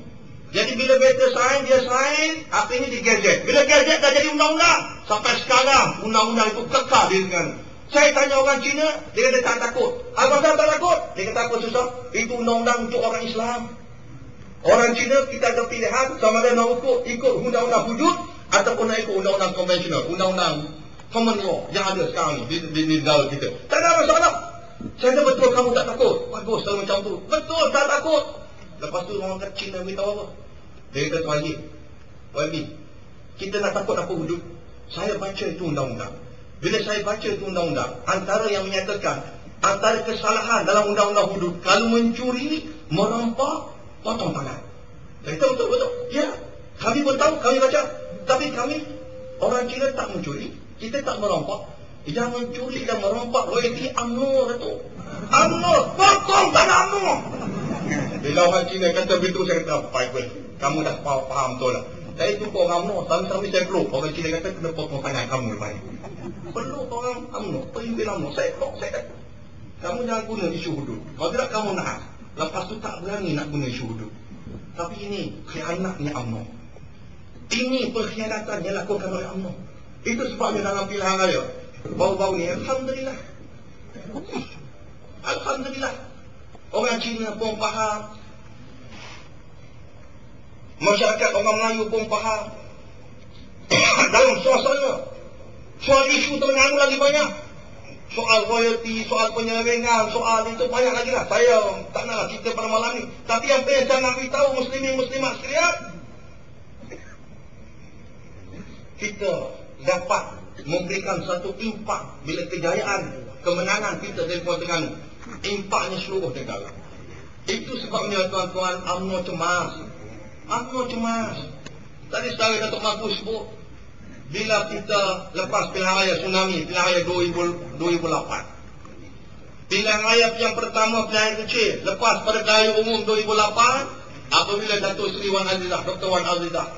Speaker 3: Jadi bila better sign, dia sign, akhirnya di gadget. Bila gadget dah jadi undang-undang. Sampai sekarang, undang-undang itu kekal di Terengganu. Saya tanya orang Cina, dia kata tak takut. Apa tak takut? Dia kata apa susah? Itu undang-undang untuk orang Islam. Orang Cina, kita ada pilihan sama ada nak ikut undang-undang wujud ataupun nak ikut undang-undang konvensional, undang-undang common law yang ada sekarang ni di negara kita. Tak ada masalah. Saya kata betul kamu tak takut. Bagus kalau macam tu. Betul tak takut. Lepas tu orang kata Cina beritahu apa? Dia kata Wajib, kita nak takut apa wujud? Saya baca itu undang-undang. Bila saya baca itu undang-undang, antara yang menyatakan antara kesalahan dalam undang-undang hudud, kalau mencuri, merampak, potong tangan. Saya tahu betul. Ya, kami pun tahu, kami baca. Tapi kami, orang Cina tak mencuri, kita tak merampak. Yang mencuri dan merampak royalty UMNO itu. UMNO, potong tangan UMNO. Bila orang Cina kata begitu, saya kata, baik, kamu dah faham betul lah. Saya jumpa orang UMNO, tapi saya peluk. Orang Cina kata, kena potong tangan kamu lepas ni. Peluk orang UMNO, pemimpin UMNO, saya peluk, saya kata, kamu jangan guna isu hudud. Kalau tidak kamu nahan. Lepas tu tak berani nak guna isu hudud. Tapi ini khianatnya UMNO. Ini pengkhianatan yang dilakukan oleh UMNO. Itu sebabnya dalam pilihan raya baru-baru ni, Alhamdulillah, orang Cina pun faham, masyarakat orang Melayu pun faham. Dalam suasana soal isu Terengganu lagi banyak, soal royalty, soal penyerengan, soal itu banyak lagi lah. Saya tak naklah cerita pada malam ni. Tapi yang saya nak beritahu muslimin muslimat sekalian, kita dapat memberikan satu impak bila kejayaan, kemenangan kita dari Puan Terengganu. Impaknya seluruh negara. Itu sebabnya tuan-tuan, UMNO cemas. Tadi saudara Datuk Mahfuz sebut, bila kita lepas pilihan raya tsunami, pilihan raya 2008. Pilihan raya yang pertama, pilihan raya kecil, lepas pada raya umum 2008, apabila Datuk Seri Wan Azizah, Dr. Wan Azizah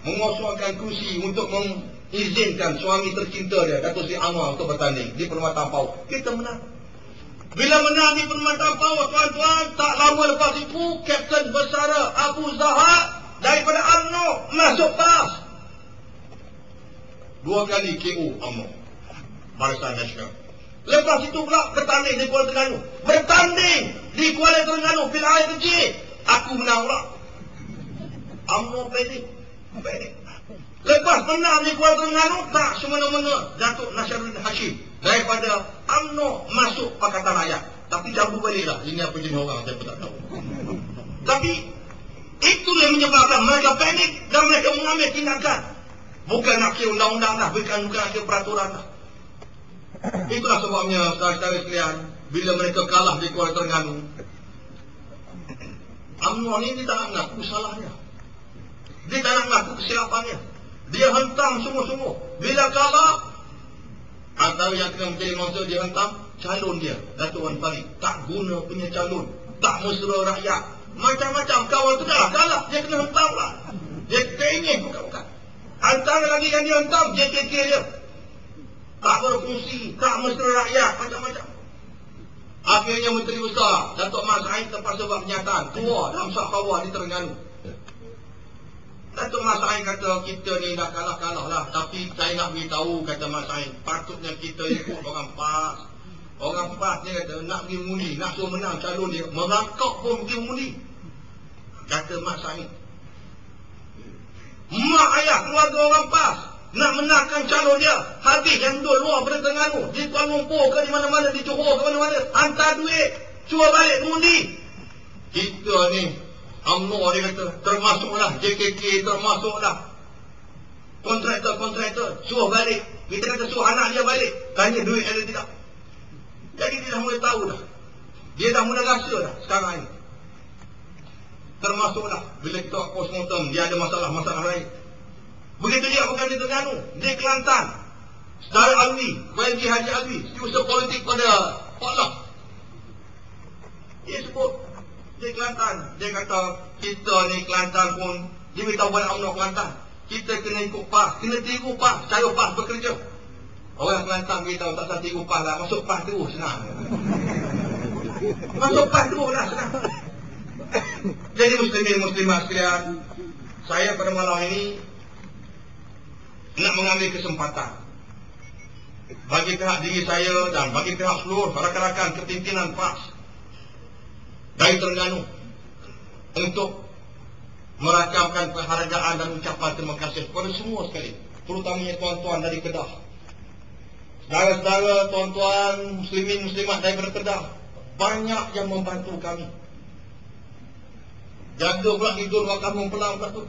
Speaker 3: mengosongkan kursi untuk mengizinkan suami tercinta dia, Datuk Seri Anwar, untuk bertanding di Perkhidmatan PAUD. Kita menang. Bila menang di Perkhidmatan PAUD, tuan-tuan, tak lama lepas itu, Kapten Bersara Abu Zahar daripada UMNO masuk PAS. 2 kali KO UMNO, Barisan Nasional. Lepas itu pula bertanding di Kuala Terengganu. Bertanding di Kuala Terengganu, pilihan raya kecil. Aku menang pula. UMNO pendek. Lepas menang di Kuala Terengganu, tak semena-mena Datuk Nasruddin Hashim daripada UMNO masuk Pakatan Rakyat. Tapi jauh baliklah, ini apa jenis orang saya pun tak tahu. Tapi itulah yang menyebabkan mereka panik dan mereka mengambil tindakan. Bukan nak kira undang-undang dah, bukan nak kira peraturan dah. Itulah sebabnya saudara-saudara sekalian, bila mereka kalah di Kuala Terengganu, UMNO ni dia tak nak mengaku salahnya. Dia tak nak mengaku kesilapannya. Dia hentam semua-semua. Bila kalah, antara yang kena menjadi masalah, dia hentam calon dia, Datuk Wan Farid. Tak guna punya calon, tak mesra rakyat, macam-macam. Kawan tu dah kalah, dia kena hentam lah. Dia ingin bukan-bukan. Antara lagi yang dia hentam, JKK dia tak berfungsi, tak mesra rakyat, macam-macam. Akhirnya Menteri Besar Datuk Mas Ain terpaksa buat kenyataan, keluar dalam Sabkhawar di Terengganu. Datuk Mas Ain kata, kita ni dah kalah-kalah lah, tapi saya nak beritahu, kata Mas Ain, patutnya kita ikut orang PAS. Orang PAS ni kata, nak pergi mengundi, nak suruh menang calon dia, merangkak pun pergi mengundi. Kata Mas Ain, mak ayah keluarga orang PAS nak menangkan calon dia, habis yang duduk luar pada Terengganu, di Kuala Lumpur ke di mana-mana, di Johor ke mana-mana, hantar duit, suruh balik mengundi. Kita ni UMNO, dia kata, termasuklah JKK, termasuklah kontraktor, suruh balik. Kita kata suruh anak dia balik, tanya duit ada tidak. Jadi dia dah mulai tahu dah, dia dah mula rasa dah sekarang ni. Termasuklah bila kita postmortem, dia ada masalah lain. Begitu juga bukan di Terengganu, di Kelantan. Saudara Alwi, YB Haji Alwi, setiausaha politik pada Pak Lah. Dia sebut di Kelantan, dia kata kita ni Kelantan pun dia minta buat UMNO Kelantan. Kita kena ikut PAS, kena tiru PAS, cara PAS bekerja. Orang Kelantan beritahu tak usah tiru PAS lah, masuk PAS terus senang. Masuk PAS terus lah senang. Jadi muslimin-muslimat sekalian, saya pada malam ini nak mengambil kesempatan bagi pihak diri saya dan bagi pihak seluruh rakan-rakan kepimpinan PAS dari Terengganu untuk merakamkan penghargaan dan ucapan terima kasih kepada semua sekali, terutamanya tuan-tuan dari Kedah, saudara-saudara, tuan-tuan muslimin muslimat daripada Kedah, banyak yang membantu kami. Jaga pula tidur kat kampung Pelang pula tu.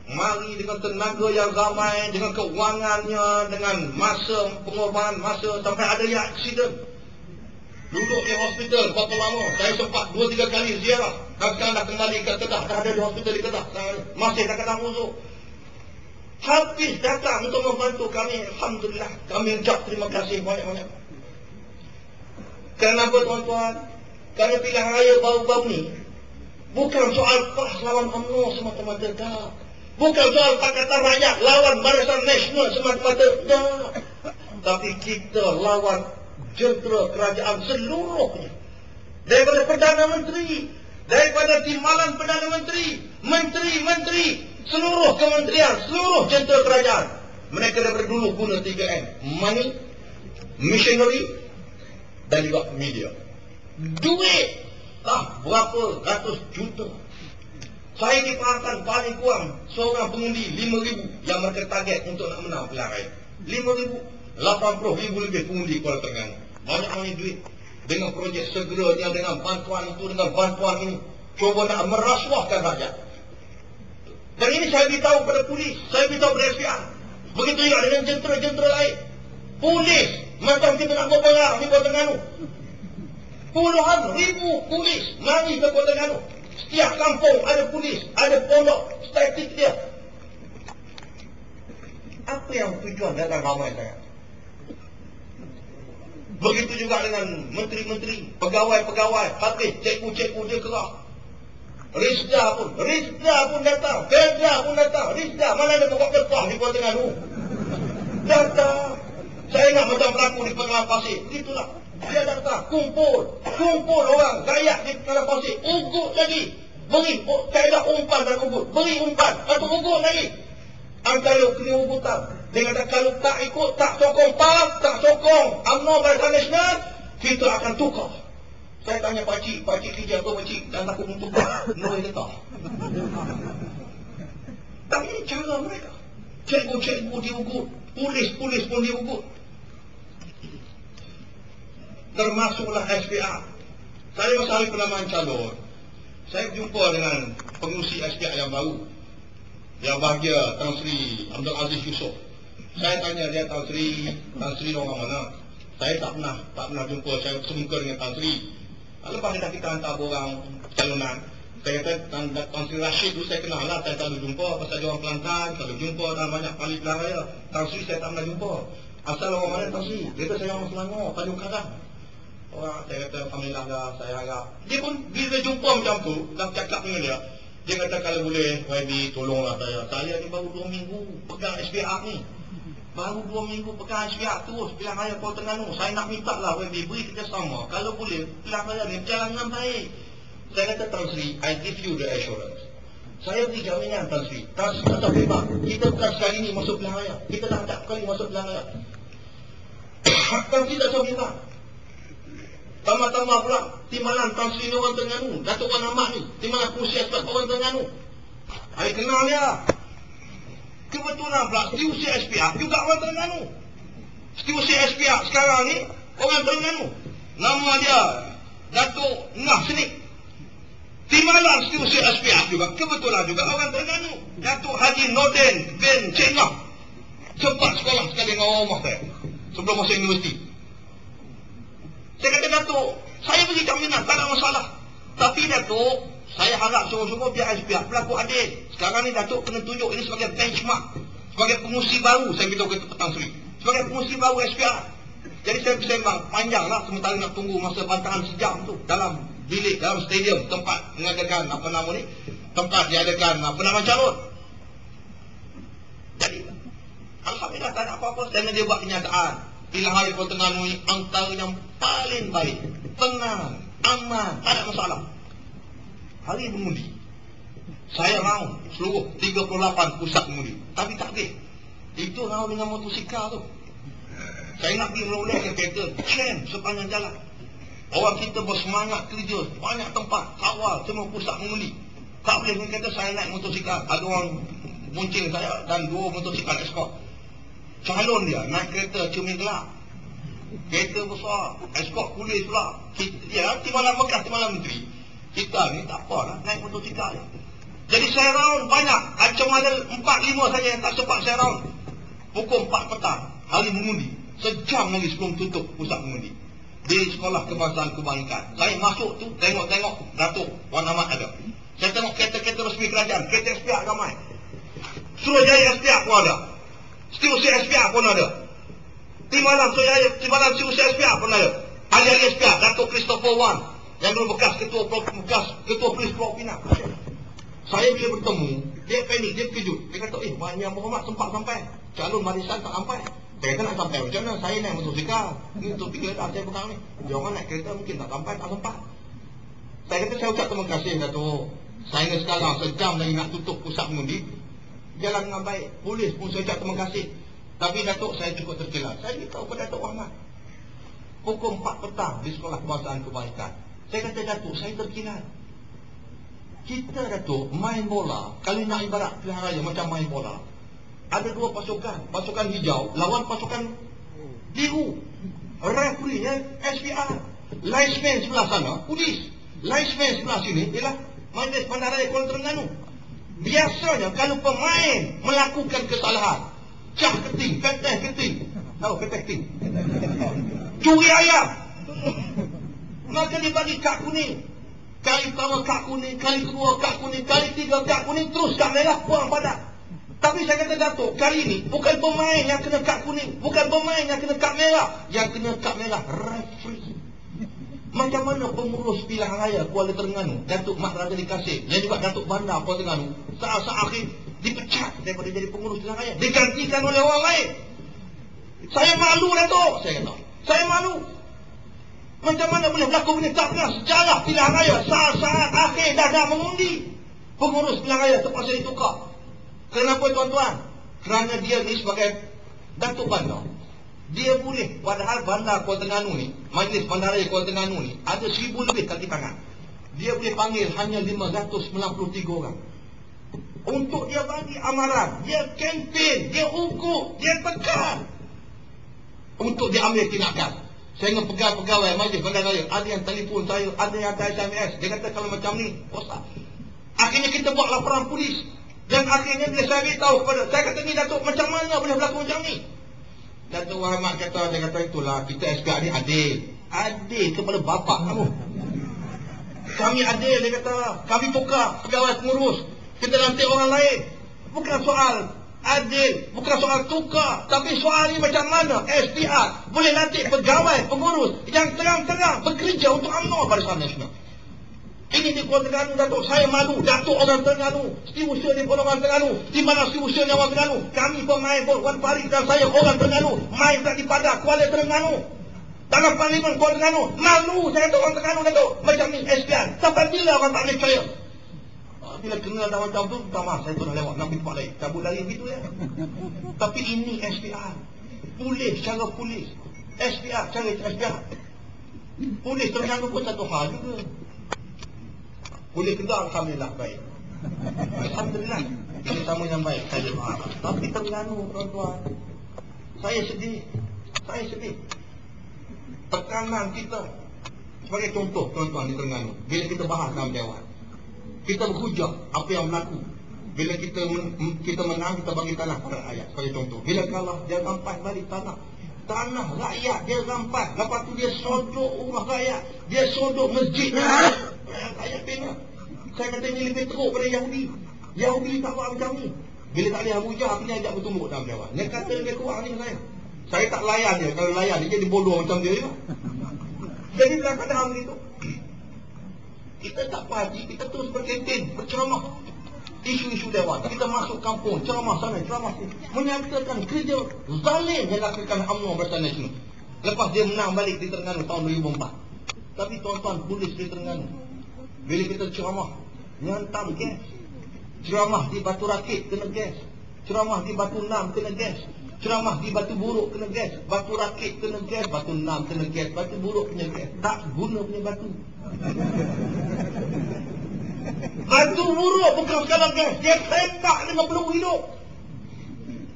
Speaker 3: Mari dengan tenaga yang ramai, dengan kewangannya, dengan masa pengorbanan masa, sampai ada yang aksiden. Duduk di hospital berapa lama? Saya sempat 2-3 kali ziarah. Sekarang dah kembali ke Kedah, dah ada di hospital di Kedah. Masih dah kena rusuk. Habis datang untuk membantu kami. Alhamdulillah, kami ucap terima kasih banyak-banyak. Kenapa tuan-tuan? Kerana pilihan raya baru-baru ni bukan soal PAS lawan UMNO semata-mata, tak. Bukan soal Pakatan Rakyat lawan Barisan Nasional semata-mata, tak. Tapi kita lawan jentera kerajaan seluruhnya. Daripada Perdana Menteri, daripada timbalan Perdana Menteri, menteri-menteri, seluruh kementerian, seluruh jentera kerajaan. Mereka daripada dulu guna 3M. Money, missionary, dan juga media. Duit, tak berapa ratus juta. Saya dipahamkan paling kurang seorang pengundi 5,000 yang mereka target untuk nak menang pilihan raya. 5,000, 80,000 lebih pengundi Kuala Terengganu. Banyak orang duit. Dengan projek segeranya, dengan bantuan itu, dengan bantuan ini, cuba nak merasuahkan rakyat. Dan ini saya beritahu pada polis, saya beritahu pada SPR. Begitu juga dengan jentera-jentera lain. Polis, macam kita nak buat perang di Kuala Terengganu. Puluhan ribu polis mari ke Kuala Terengganu. Setiap kampung ada polis, ada pondok, statik dia. Apa yang tujuan datang ramai sangat? Begitu juga dengan menteri-menteri, pegawai-pegawai, hakim, cikgu-cikgu dia kerah. Rizda pun datang, Fedra pun datang. Rizda, mana ada pokok kertas di Kuala Terengganu? Datang. Saya ingat macam berlaku di Pengelang Pasir. Itulah. Dia datang, kumpul orang, rakyat di Pengelang Pasir. Ugut lagi. Beri, kaedah umpan dan ugut. Beri umpan, atau ugut lagi. Antara kena ugutan. Dia kata kalau tak ikut, tak sokong PAS, tak sokong UMNO Barisan Nasional, kita akan tukar. Saya tanya pakcik kerja apa pakcik? Dan takut untuk tukar. No, dia tak. Tapi ini cara mereka. Cikgu-cikgu diugut. Polis pun diugut. Termasuklah SPR. Saya masa hari penamaan calon, saya berjumpa dengan pengurusi SPR yang baru, yang bahagia, Tan Sri Abdul Aziz Yusof. Saya tanya dia, Tan Sri orang mana? Saya tak pernah jumpa. Saya bersemuka dengan Tan Sri. Lepas kita hantar orang calonan, saya kata Tan Sri Rashid tu saya kenal lah. Saya selalu jumpa pasal dia orang Kelantan, selalu jumpa dalam banyak kali pilihan raya. Tan Sri saya tak pernah jumpa. Asal orang mana Tan Sri? Dia kata saya orang Selangor, Tanjung Karang. Orang, saya kata Alhamdulillah dah, saya harap. Dia pun bila jumpa macam tu, dah cakap dengan dia, dia kata kalau boleh YB tolonglah saya. Saya ni baru 2 minggu pegang SPR ni. Baru 2 minggu pegang SPR terus pilihan raya Kuala Terengganu. Saya nak minta lah YB beri kerjasama. Kalau boleh pilihan raya ni berjalan dengan baik. Saya kata Tan Sri, I give you the assurance. Saya beri jaminan Tan Sri. Tan Sri tak bebas. Kita bukan sekali ni masuk pilihan raya. Kita dah tak kali masuk pilihan raya. Tan Sri tak bebas. Tambah-tambah pula timbalan Tan Sri ni orang Terengganu, Datuk Wan Ahmad ni, timbalan kursi atas orang Terengganu. Saya kenal dia. Kebetulan pula setiausaha SPR juga orang Terengganu. Setiausaha SPR sekarang ni orang Terengganu. Nama dia Datuk Nah Senik. Timbalan setiausaha SPR juga kebetulan juga orang Terengganu. Datuk Haji Nordin bin Cik Nah. Sempat sekolah sekali dengan orang rumah saya sebelum masuk universiti. Saya kata Datuk, saya beri jaminan, tak ada masalah. Tapi Datuk, saya harap sungguh-sungguh biar SPR berlaku adil. Sekarang ni Datuk kena tunjuk ini sebagai benchmark, sebagai pengusi baru. Saya beritahu kita petang suri, sebagai pengusi baru SPR. Jadi saya bersembang panjang lah sementara nak tunggu masa bantahan sejam tu dalam bilik, dalam stadium tempat mengadakan tempat diadakan penanaman calon. Jadi alhamdulillah tak ada apa-apa. Dan dia buat kenyataan pilihan raya Kota Terengganu ni antara yang paling baik, tenang, aman, tak ada masalah. Hari mengundi saya round seluruh 38 pusat mengundi, tapi tak boleh. Itu round dengan motosikal tu. Saya nak pergi rolek dengan kereta, jam sepanjang jalan. Orang kita bersemangat kerja, banyak tempat, kawal semua pusat mengundi. Tak boleh dengan kereta, saya naik motosikal. Ada orang muncing saya dan 2 motosikal escort. Calon dia naik kereta Cermin Kelab, kereta besar, escort polis pula. Dia timbalan bekas, timbalan menteri. Kita ni tak apalah naik motosikal. Jadi saya round banyak. Cuma ada 4-5 saja yang tak sempat saya round. Pukul 4 petang hari mengundi, sejam lagi sebelum tutup pusat mengundi di Sekolah Kebangsaan Kebangsaan. Saya masuk tu tengok Datuk Wan Ahmad ada. Saya tengok kereta-kereta resmi kerajaan, kereta SPR ramai. Suruhjaya SPR pun ada, Setiausaha SPR pun ada, Timbalan Setiausaha SPR pun ada, ahli-ahli SPR, Datuk Christopher Wan yang dulu bekas ketua polis Pulau Pinang. Saya bila bertemu, dia panik, dia kejut. Dia kata, Banyak Muhammad sempat sampai, calon barisan tak sampai. Saya kata nak sampai macam mana? Saya naik motosikal. Ini untuk 3 dah saya pegang ni. Dia orang naik kereta mungkin tak sampai, tak sempat. Saya kata, saya ucap terima kasih Datuk. Saya ni sekarang sejam lagi nak tutup pusat mengundi, jalan dengan baik. Polis pun saya ucap terima kasih. Tapi Datuk, saya cukup terkilat. Saya beritahu kepada Datuk Ahmad, pukul 4 petang di Sekolah Kebangsaan Kebangsaan. Saya kata, Datuk, saya terkilat. Kita Datuk main bola, kalau nak ibarat pilihan raya macam main bola, ada 2 pasukan, pasukan hijau lawan pasukan biru. Referee SPR, linesman sebelah sana polis, linesman sebelah sini ialah Majlis Bandaraya Kuala Terengganu. Biasanya kalau pemain melakukan kesalahan, cah keting, peteh keting, tahu peteh keting, curi ayam, maka dibagi kad kuning. Kali pertama kad kuning, kali kedua kad kuning, kali 3 kad kuning, terus kad merah, buang padat. Tapi saya kata Datuk, kali ini bukan pemain yang kena kad kuning, bukan pemain yang kena kad merah. Yang kena kad merah, referee. Macam mana pengurus pilihan raya Kuala Terengganu, Datuk Mat Radhani Kassim, yang juga Datuk Bandar Kuala Terengganu, saat-saat akhir dipecat daripada jadi pengurus pilihan raya, digantikan oleh orang lain. Saya malu Datuk, saya kata. Saya malu. Macam mana boleh berlaku begini? Tak pernah sejarah pilihan raya. Saat-saat akhir dah mengundi, pengurus pilihan raya terpaksa ditukar. Kenapa tuan-tuan? Kerana dia ni sebagai Datuk Bandar, dia boleh, padahal Bandar Kuala Terengganu ni, Majlis Bandaraya Kuala Terengganu ni ada 1000 lebih kaki tangan. Dia boleh panggil hanya 593 orang. Untuk dia bagi amaran, dia kempen, dia ukur, dia tekan untuk dia ambil tindakan. Saya dengan pegawai Majlis Bandaraya, ada yang telefon saya, ada yang ada SMS. Dia kata kalau macam ni, rosak. Akhirnya kita buat laporan polis. Dan akhirnya bila saya beritahu kepada, saya kata ni Datuk, macam mana boleh berlaku macam ni? Datuk Ahmad kata, dia kata itulah, kita SPR ni adil. Adil kepada bapak kamu. Kami adil, dia kata. Kami tukar pegawai pengurus, kita lantik orang lain. Bukan soal adil, bukan soal tukar, tapi soal ni macam mana SPR boleh lantik pegawai pengurus yang terang-terang bekerja untuk UMNO Barisan Nasional. Ini di Kuala Terengganu Datuk, saya malu. Datuk orang Terengganu, setiausaha ni pun orang Terengganu. Di mana setiausaha ni orang Terengganu? Kami pemain pun, Wan Farid dan saya orang Terengganu, main tak di Padang Kuala Terengganu, dalam Parlimen Kuala Terengganu. Malu saya kata orang Terengganu Datuk. Macam ni SPR, sampai bila orang tak boleh percaya? Bila kenal dah macam tu, tak maaf, saya tu dah lewat, nak pergi tempat lain, cabut lari begitu ya. Tapi ini SPR, polis cara polis, SPR cara SPR. Polis Terengganu pun satu hal juga. Polis Kedah alhamdulillah baik, alhamdulillah kita sama yang baik. Saya tapi Terengganu tuan-tuan, saya sedih. Tekanan kita, sebagai contoh tuan-tuan di Terengganu, bila kita bahas dalam Dewan, kita berhujah apa yang berlaku. Bila kita menang, kita bagi tanah pada rakyat. Sebagai contoh, bila kalah, dia rampas balik tanah rakyat, dia rampas. Lepas tu dia sodok rumah rakyat, dia sodok masjid rakyat bina. Saya kata ini lebih teruk pada Yahudi. Yahudi tak buat macam ni. Bila tak boleh Abu Jah, akhirnya ajak bertumbuk dalam jawab. Dia kata lebih kurang ni saya. Saya tak layan dia. Kalau layan dia jadi bodoh macam dia juga. Jadi dalam keadaan begitu. Kita tak pasti, kita terus berkempen, berceramah. Isu-isu dewan. Kita masuk kampung, ceramah sana, ceramah sini. Menyatakan kerja zalim yang dilakukan UMNO Barisan Nasional. Lepas dia menang balik di Terengganu tahun 2004. Tapi tuan-tuan polis di Terengganu, bila kita ceramah, nyantam gas. Ceramah di Batu Rakit kena gas. Ceramah di Batu Nam kena gas. Ceramah di Batu Buruk kena gas. Batu Rakit kena gas. Batu Nam kena gas. Batu Buruk kena gas. Tak guna punya batu. Batu Buruk bukan sekadar gas. Dia tembak dengan peluru hidup.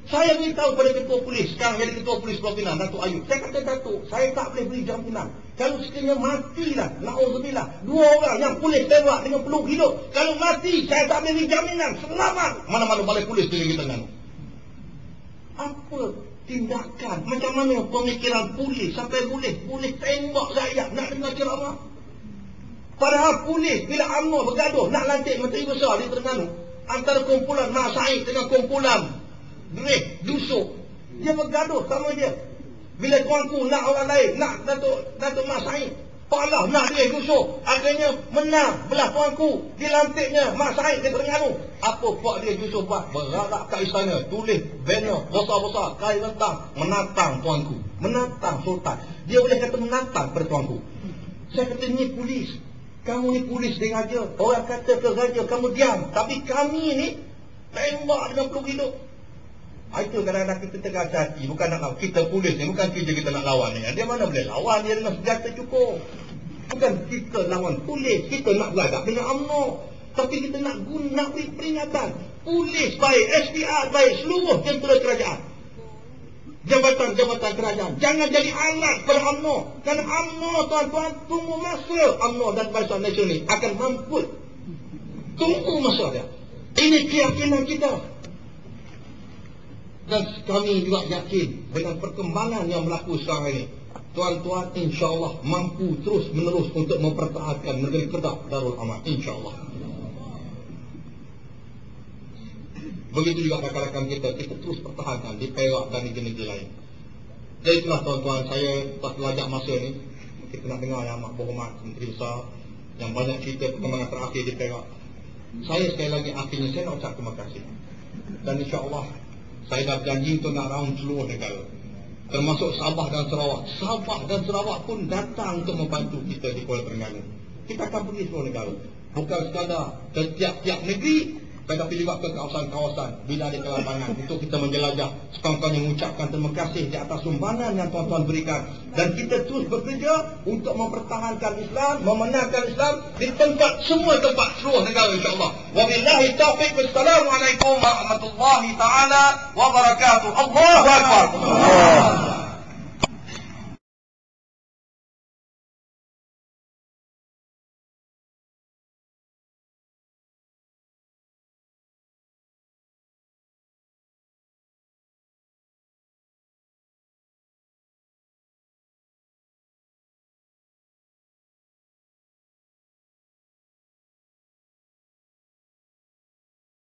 Speaker 3: Saya beritahu pada ketua polis, sekarang jadi ketua polis Pulau Pinang, Datuk Ayub. Saya kata, Datuk, saya tak boleh beri jam Pinang. Kalau sekiranya matilah, na'udzubillah, 2 orang yang polis tembak dengan peluru hidup. Kalau mati, saya tak boleh beri jaminan. Selamat. Mana-mana balai polis di kita kan. Apa tindakan, macam mana pemikiran polis sampai boleh tembak rakyat nak dengar ceramah? Padahal polis bila UMNO bergaduh nak lantik menteri besar di Terengganu, antara kumpulan Mak Said dengan kumpulan Greg Dusuk, dia bergaduh sama dia. Bila tuanku nak orang lain, nak Datuk Mak Said, Pak Allah nak dia Dusuk, akhirnya menang belah tuanku, dilantiknya Mak Said di Terengganu. Apa Pak dia Dusuk buat? Bergerak ke istana, tulis banner besar-besar, kain rentang, menantang tuanku, menantang Sultan. Dia boleh kata menantang pada tuanku. Saya kata, ni polis. Kamu ni polis dengaja. Orang kata kerja, kamu diam. Tapi kami ni tembak dengan peluru hidup. Itu kadang-kadang kita tegas hati. Bukan nak lawan. Kita polis ni, bukan kerja kita nak lawan ni. Dia mana boleh lawan dia dengan senjata cukup. Bukan kita lawan polis. Kita nak beradab dengan UMNO. Tapi kita nak beri peringatan. Polis baik, SPR baik, seluruh tentera kerajaan, jabatan-jabatan kerajaan, jangan jadi alat pada UMNO. Kerana UMNO, tuan-tuan, tunggu masa UMNO dan Barisan Nasional akan mampu. Tunggu masa dia. Ini keyakinan kita. Dan kami juga yakin dengan perkembangan yang berlaku sekarang ini, tuan-tuan insya-Allah mampu terus menerus untuk mempertahankan negeri Kedah Darul Aman, insya-Allah. Begitu juga rakan-rakan kita terus pertahankan di Perak dan negeri-negeri lain. Jadi itulah tuan-tuan, saya tak lajak masa ni, kita nak dengar yang amat berhormat Menteri Besar yang banyak cerita perkembangan terakhir di Perak. Saya sekali lagi akhirnya saya nak ucap terima kasih. Dan insya-Allah saya dah janji untuk nak round seluruh negara, termasuk Sabah dan Sarawak. Sabah dan Sarawak pun datang untuk membantu kita di Kuala Terengganu. Kita akan pergi seluruh negara, bukan sekadar ke tiap-tiap negeri, tetapi juga ke kawasan-kawasan bila ada kelapangan untuk kita menjelajah. Sekurang-kurangnya mengucapkan terima kasih di atas sumbangan yang tuan-tuan berikan. Dan kita terus bekerja untuk mempertahankan Islam, memenangkan Islam di tempat, semua tempat seluruh negara insya-Allah. Wabillahi taufiq. Wassalamualaikum warahmatullahi taala wabarakatuh. Allahu akbar.